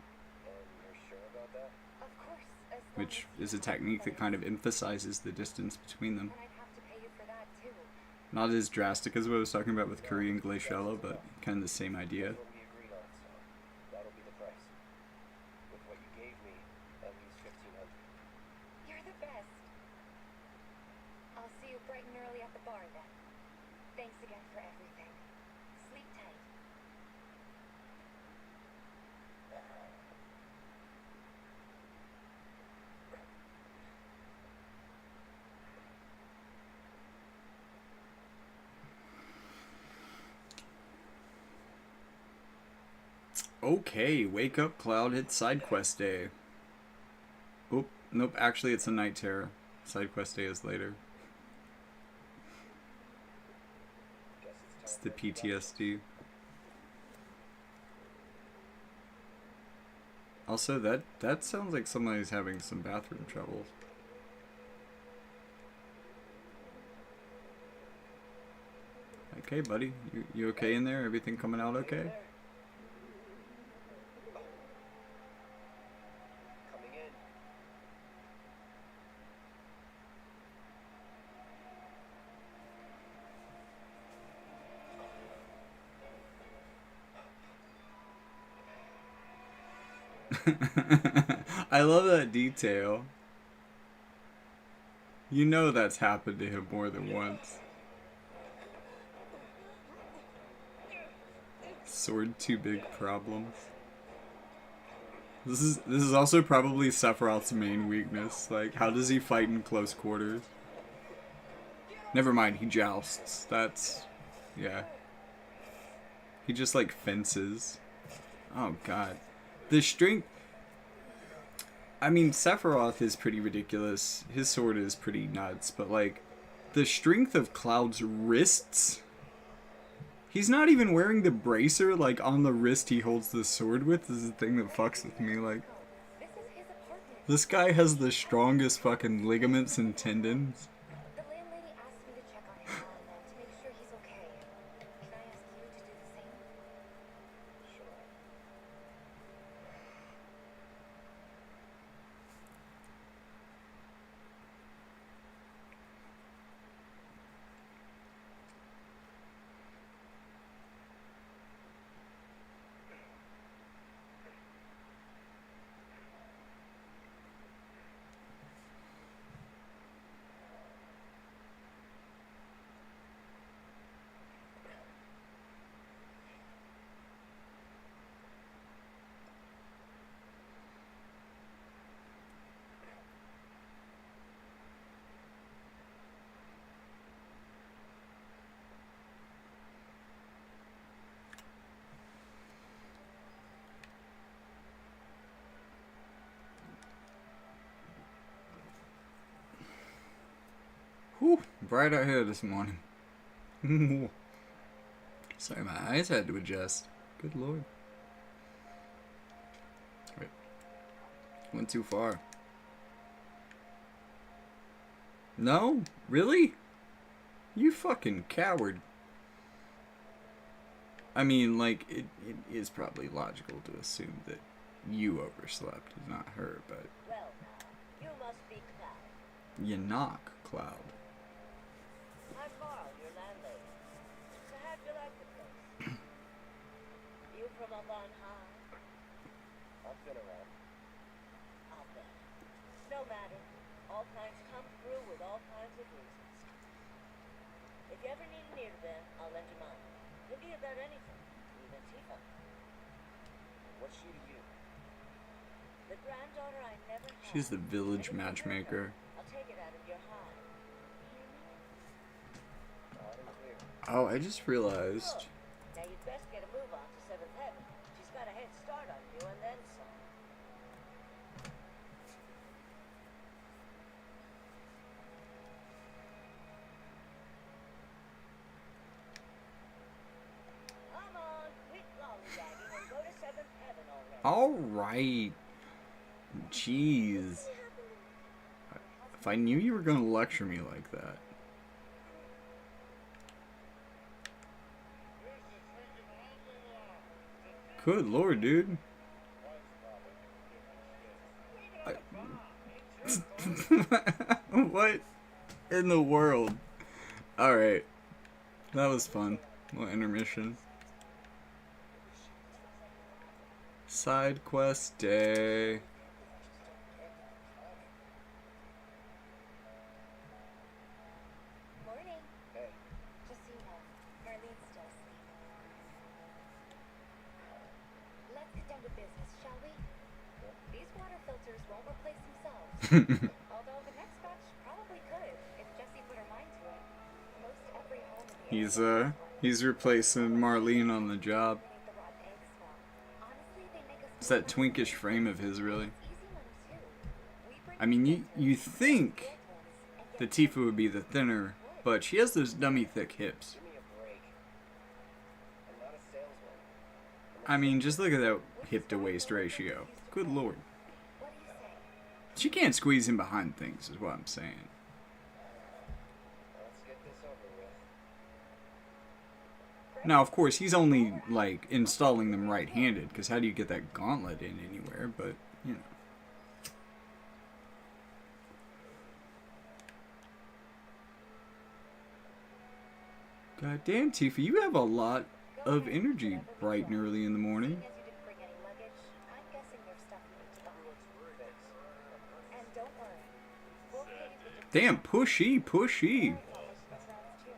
which is a technique that kind of emphasizes the distance between them. Not as drastic as what I was talking about with Curry and Glaciella, but kind of the same idea. You're the best. I'll see you bright and early at the bar then. Thanks again for everything. Sleep tight. Okay, wake up, Cloud. It's side quest day. Oop, nope, actually it's a night terror. Side quest day is later. It's the PTSD. Also, that sounds like somebody's having some bathroom troubles. Okay, buddy, you okay in there? Everything coming out okay? I love that detail. You know that's happened to him more than once. Sword too big problems. This is also probably Sephiroth's main weakness. Like, how does he fight in close quarters? Never mind, he jousts. That's... yeah. He just, like, fences. Oh, God. The strength... I mean, Sephiroth is pretty ridiculous. His sword is pretty nuts, but, like, the strength of Cloud's wrists... He's not even wearing the bracer, like, on the wrist he holds the sword with. This is the thing that fucks with me, like... This guy has the strongest fucking ligaments and tendons. The landlady asked me to check on him now and then to make sure he's okay. Can I ask you to do the same? Sure. Whew, bright out here this morning. Sorry, my eyes had to adjust. Good lord. Wait. Went too far. No? Really? You fucking coward. I mean, like, it is probably logical to assume that you overslept, not her, but... Well, now, you must be Cloud. You knock, Cloud. I'm Marl, your landlady. So how'd you like the place? You from up on high? I've been around. I'll bet. No matter. All kinds come through with all kinds of reasons. If you ever need an ear to bend, I'll lend you mine. You'll be about anything, even Tifa. What's she to you? The granddaughter I never had. She's the village matchmaker. I'll take it out of your hide. Loud and clear. Oh, I just realized. Now you'd best get a move on to Seventh Heaven. She's got a head start on you and then some. Come on, quit lollygagging and go to Seventh Heaven already. Alright. Jeez. If I knew you were gonna lecture me like that. Good lord, dude. What in the world? Alright. That was fun. Little intermission. Side quest day. Morning. Hey, Just so you know, Marlene's still asleep. Let's get down to business, shall we? These water filters won't replace themselves. Although the next batch probably could, if Jessie put her mind to it. Most every home in the area He's replacing Marlene on the job. eliminate the rotten egg smell. Honestly, they make us It's that twinkish frame of his, really. easy money too. We bring I mean, you filters, think filters, and the get Tifa would be the thinner, but she has those dummy thick hips. give me a break. I'm not a salesman. I mean, just look at that hip to waist ratio. Good lord. What do you say? She can't squeeze in behind things, is what I'm saying. Let's get this over with. Now, of course, he's only, like, installing them right-handed, because how do you get that gauntlet in anywhere? But, you know. God damn, Tifa, you have a lot of energy bright and early in the morning. Seeing as you didn't bring any luggage, I'm guessing there's stuff you need to buy. And don't worry, we'll pay for the Damn, pushy, pushy. rounds too.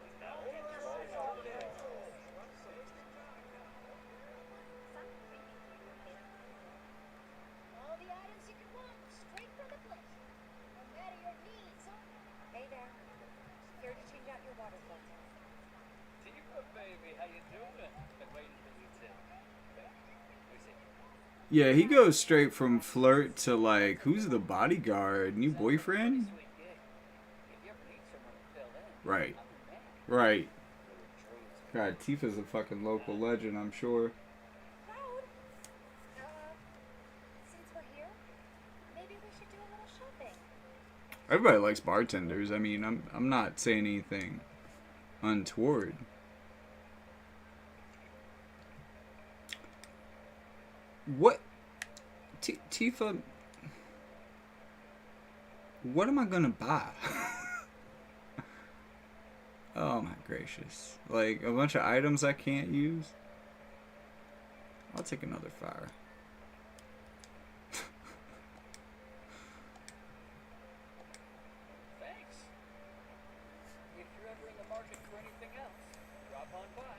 All the items you could want, straight from the place. No matter your needs, huh? Hey there. Here to change out your water filter. Tifa, baby, how you doing? Been waiting for you too. Okay, let me see. Yeah, he goes straight from flirt to, like, who's the bodyguard? New boyfriend? Sweet gig. If you ever need someone to fill in, Right. I'm the man. Right. God, Tifa's a fucking local legend, I'm sure. Cloud! Since we're here, maybe we should do a little shopping. Everybody likes bartenders. I mean, I'm not saying anything untoward. What? Tifa, what am I gonna buy? Oh my gracious. Like, a bunch of items I can't use? I'll take another fire. Thanks. If you're ever in the market for anything else, drop on by.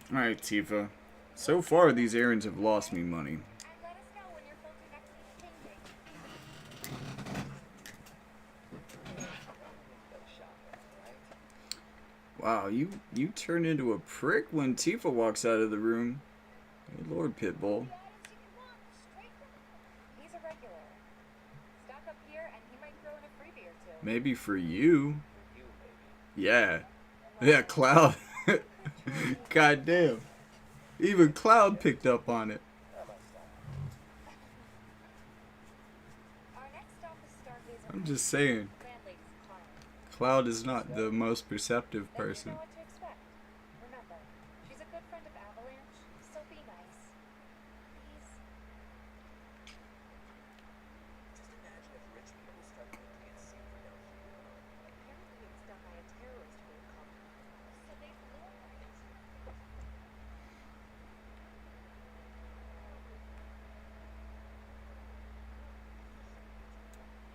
Especially Alright, Tifa. So far, these errands have lost me money. And let us know when your filter next needs changing. Wow, you turn into a prick when Tifa walks out of the room. Good Lord, Pitbull. The items you can want, straight from the He's a regular. Stock up here and he might throw in a freebie or two. Maybe for you. You, maybe. Yeah. Yeah, Cloud. God damn. Even Cloud picked up on it. Not my style. Our next stop is Stargazer. I'm just saying. Landlady's client. Cloud is not the most perceptive Then you person. know what to expect. Remember, she's a good friend of Avalanche, so be nice. Please. Just imagine if rich people started making it safer down here. Apparently it was done by a terrorist group called So they glorified it.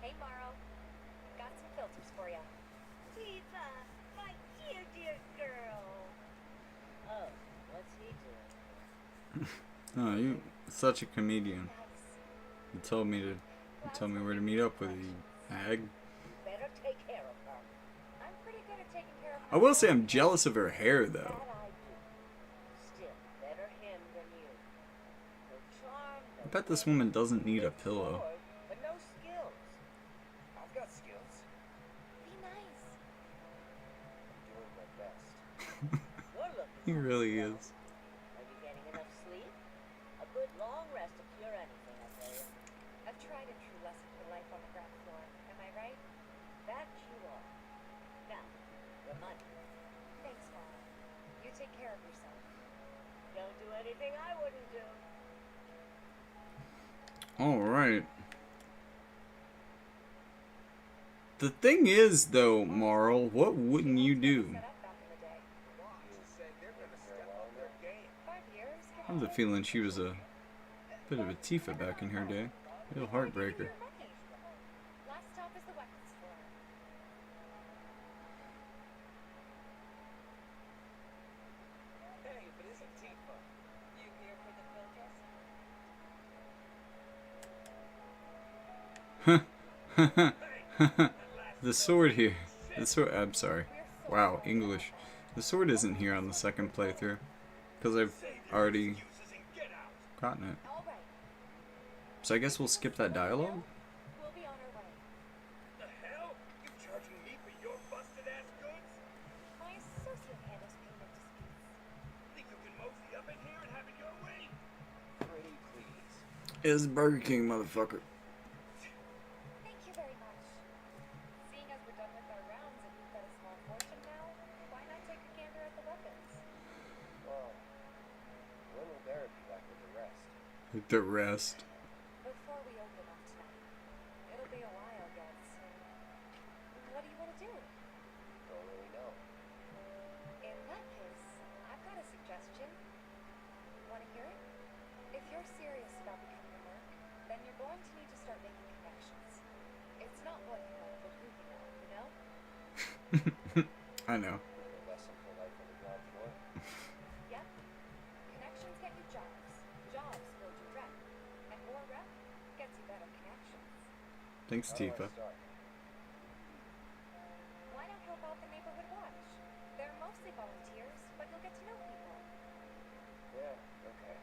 Hey Morrow. Got some filters for you. Tifa, my dear, dear girl. Oh, what's he doing? Oh, you such a comedian. Nice. You told me where to meet up with you, hag. Better take care of her. I I'm pretty good at taking care of I will say I'm jealous of her hair though. That I do. Still, better him than you. No charm, I no bet this wit, woman doesn't need a good pillow. sword, but no skills. I've got skills. Be nice. I'm doing my best. You're looking He like really yourself. is. Are you getting enough sleep? A good long rest will cure anything, I tell you. A tried and true lesson for life on the ground floor. Am I right? That you are. Now, your money. Thanks, Mom. You take care of yourself. Don't do anything I wouldn't do. Alright. The thing is though, Marl, what wouldn't you do? Set up back in the day. Said they're gonna step up their game. 5 years? I have the feeling she was a bit of a Tifa back in her day. Real heartbreaker. Last stop is the weapons floor. Hey, if it isn't Tifa. You here for the protest? The sword here. The sword. I'm sorry. Wow, English. The sword isn't here on the second playthrough because I've already Uses and get out. gotten it. All right. So I guess we'll skip that dialogue. We'll be on our way. The hell? You charging me for your busted ass goods? My associate handles payment disputes. Think you can mosey up in here and have it your way? Pretty please. Is Burger King, motherfucker. Thank you very much. Seeing as we're done with our rounds and we've got a small fortune now, why not take a gander at the weapons? Well, when will Barrett be back with the rest? The rest. Before we open up tonight. It'll be a while yet, so... What do you want to do? Don't really know. In that case, I've got a suggestion. Want to hear it? If you're serious about becoming a merc, then you're going to need to start making connections. It's not what you know, but who you know? I know. A lesson for life on the ground floor. Yep. Connections get you jobs. Jobs build you rep. And more rep gets you better connections. Thanks, How do I Tifa. start? Why not help out the neighborhood watch? They're mostly volunteers, but you'll get to know people. Yeah, okay.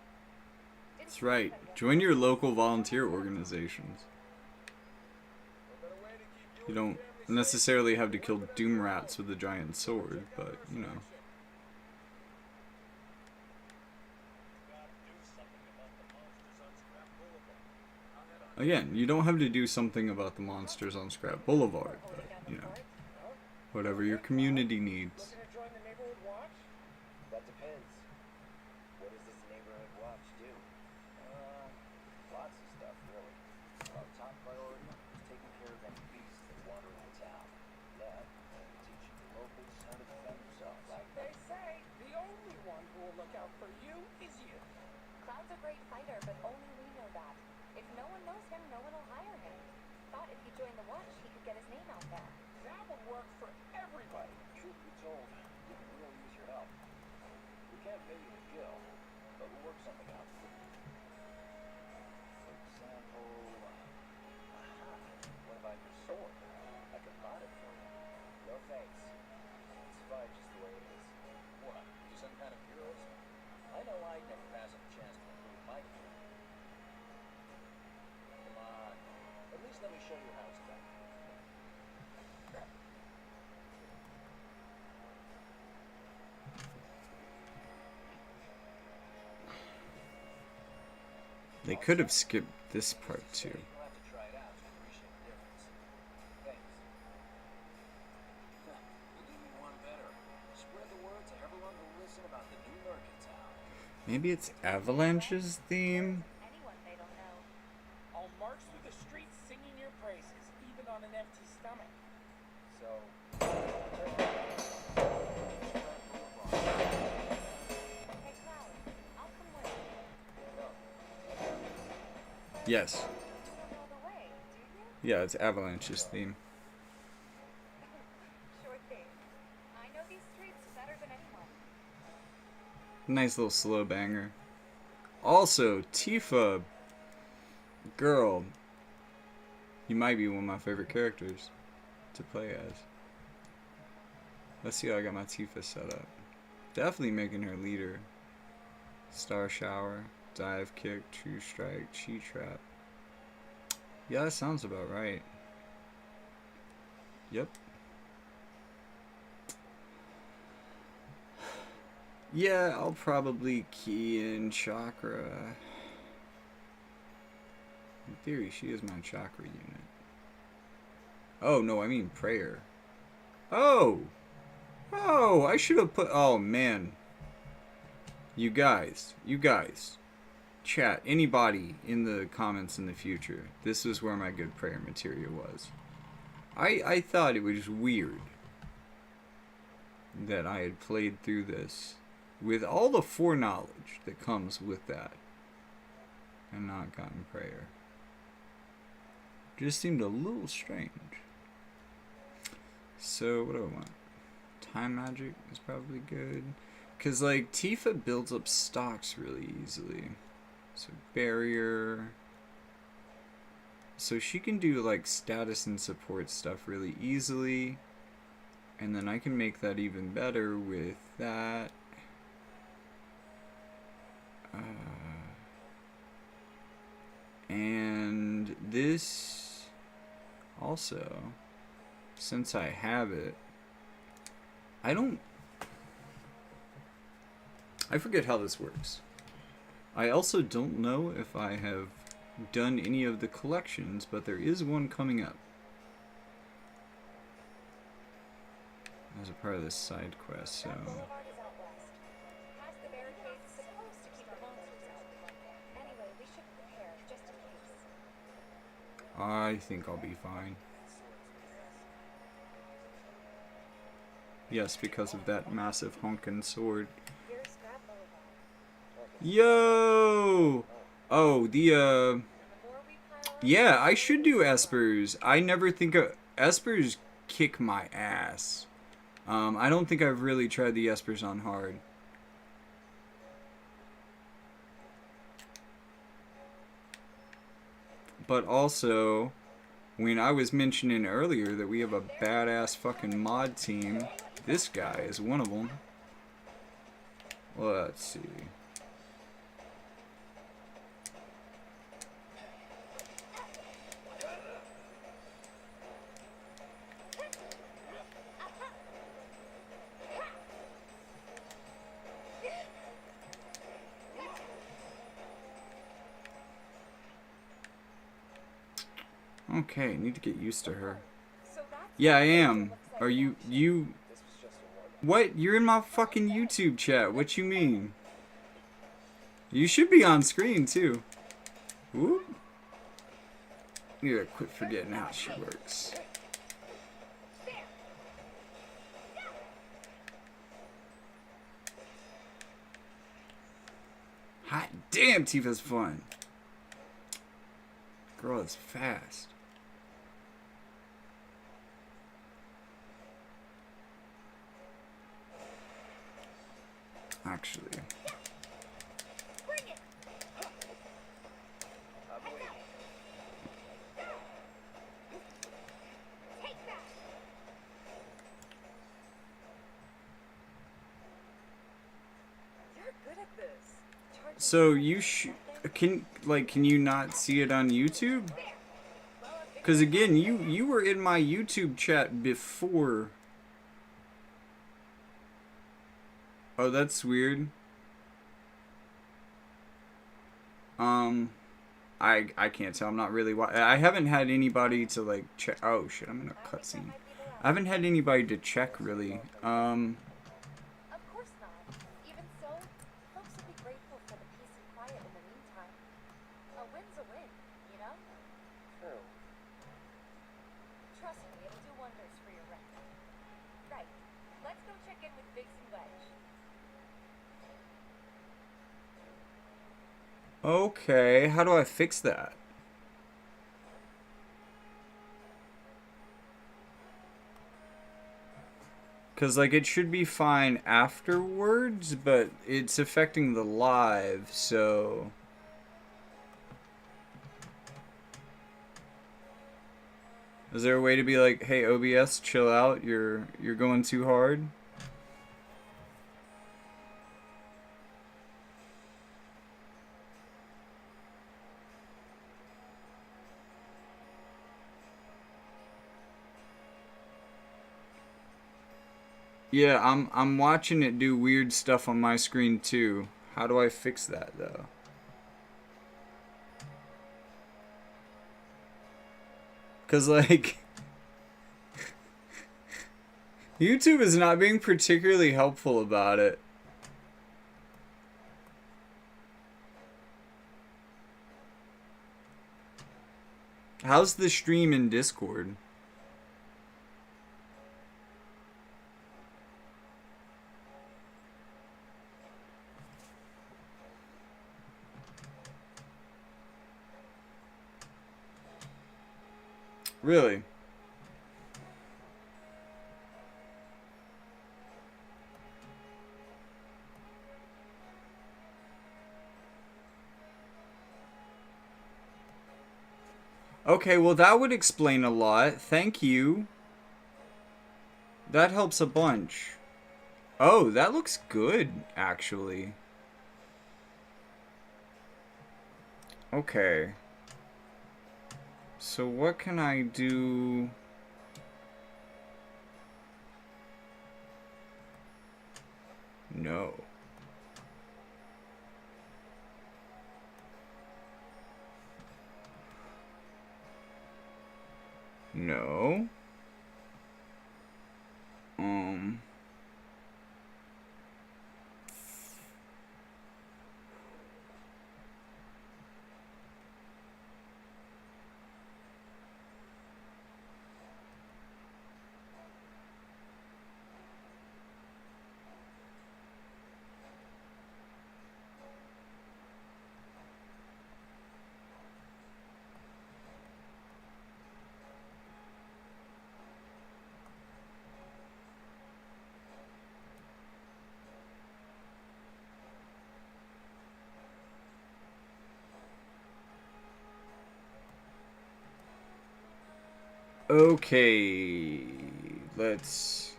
Didn't That's you right. think that Join your local volunteer organizations. No better way to keep You you and don't your family necessarily have to kill doom rats with a giant sword, but you know. Again, you don't have to do something about the monsters on Scrap Boulevard, but you know, whatever your community needs. Looking to join the neighborhood watch? That depends. What does this neighborhood watch do? Lots of stuff, really. Our top priority is taking care of any beasts that wander in town. That, and teaching the locals how to defend themselves. Like They say the only one who will look out for you is you. Cloud's a great fighter, but only we know that. If no one knows him, no one will hire him. Thought if he joined the watch, he could get his name out there. That would work for everybody. Truth be told, we can really use your help. We can't pay you to kill, but we'll work something out. For example, what about your sword? I could buy it for you. No thanks. It's fine just the way it is. What? You some kind of purist? I know I'd never pass up a chance to improve my gear. Come on. At least let me show you how it's done. They could have skipped this part too. You'll have to try it out to appreciate the difference. Thanks. You do me one better. Spread the word to everyone who listen about the new merc in town. Maybe it's Avalanche's theme? Anyone they don't know. I'll march through the streets singing your praises, even on an empty stomach. So, Hey, Cloud, I'll come with you. Yes. You don't know the way, do you? Yeah, it's Avalanche's theme. Sure thing. I know these streets better than anyone. Nice little slow banger. Also, Tifa, girl, you might be one of my favorite characters to play as. Let's see how I got my Tifa set up. Definitely making her leader. Star Shower, Dive Kick, True Strike, Chi Trap. Yeah, that sounds about right. Yep. Yeah, I'll probably key in Chakra. In theory, she is my Chakra unit. Oh, no, I mean Prayer. Oh! Oh, I should have put... Oh, man. You guys. Chat, anybody in the comments in the future. This is where my good prayer material was. I thought it was weird that I had played through this with all the foreknowledge that comes with that and not gotten prayer. Just seemed a little strange. So, what do I want? Time Magic is probably good. Because, like, Tifa builds up stocks really easily. So, Barrier. So she can do, like, status and support stuff really easily. And then I can make that even better with that. And this also, since I have it, I forget how this works. I also don't know if I have done any of the collections, but there is one coming up as a part of this side quest, so... That boulevard is out west. Past the barricades, supposed to keep the monsters out. Anyway, we should prepare, just in case. I think I'll be fine. Yes, because of that massive honkin' sword. Here's Scrap Boulevard. Yo! Oh, the, And the more we pile up, yeah, I should do Espers. I never think of... Espers kick my ass. I don't think I've really tried the Espers on hard. But also, when I was mentioning earlier that we have a badass fucking mod team, this guy is one of them. Let's see. Okay, need to get used to her. so that's Yeah, I what it am. looks like. Are you... This was just a warm. What? You're in my fucking YouTube chat. What you mean? You should be on screen, too. Whoop. You gotta quit forgetting how she works. Hot damn, Tifa's fun. Girl is fast. Actually. Bring it. I'm waiting. Take that. You're good at this. Charging So you can you not see it on YouTube? Cause again, you were in my YouTube chat before. Oh, that's weird. I can't tell. I'm not really. I haven't had anybody to like check. Oh shit! I'm in a cutscene. I haven't had anybody to check really. Of course not. Even so, folks will be grateful for the peace and quiet in the meantime. A win's a win, you know? True. Trust me, it'll do wonders for your rent. Right. Let's go check in with Biggs and Wedge. Okay, how do I fix that? Because, like, it should be fine afterwards, but it's affecting the live, so... Is there a way to be like, hey OBS, chill out, you're going too hard? Yeah, I'm watching it do weird stuff on my screen too. How do I fix that though? Cause like YouTube is not being particularly helpful about it. How's the stream in Discord? Really? Okay, well that would explain a lot. Thank you. That helps a bunch. Oh, that looks good, actually. Okay. So what can I do? No. No. Okay, let's...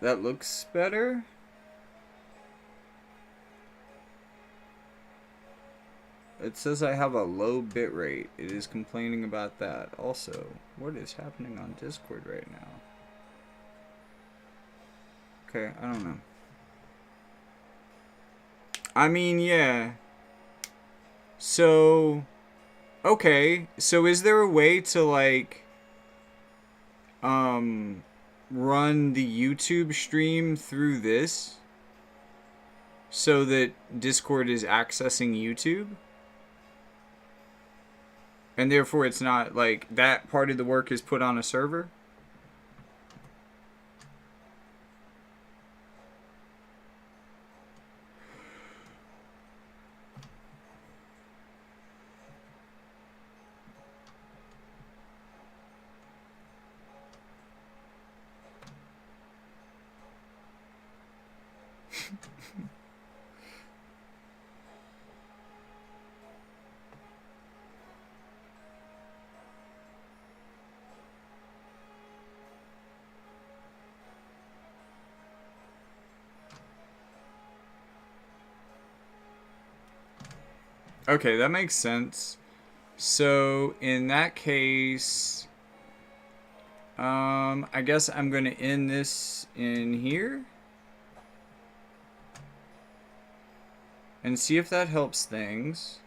That looks better? It says I have a low bitrate. It is complaining about that. Also, what is happening on Discord right now? Okay, I don't know. I mean, yeah. So... Okay, so is there a way to, like, run the YouTube stream through this so that Discord is accessing YouTube? And therefore it's not, like, that part of the work is put on a server? Okay, that makes sense. So, in that case, I guess I'm going to end this in here and see if that helps things.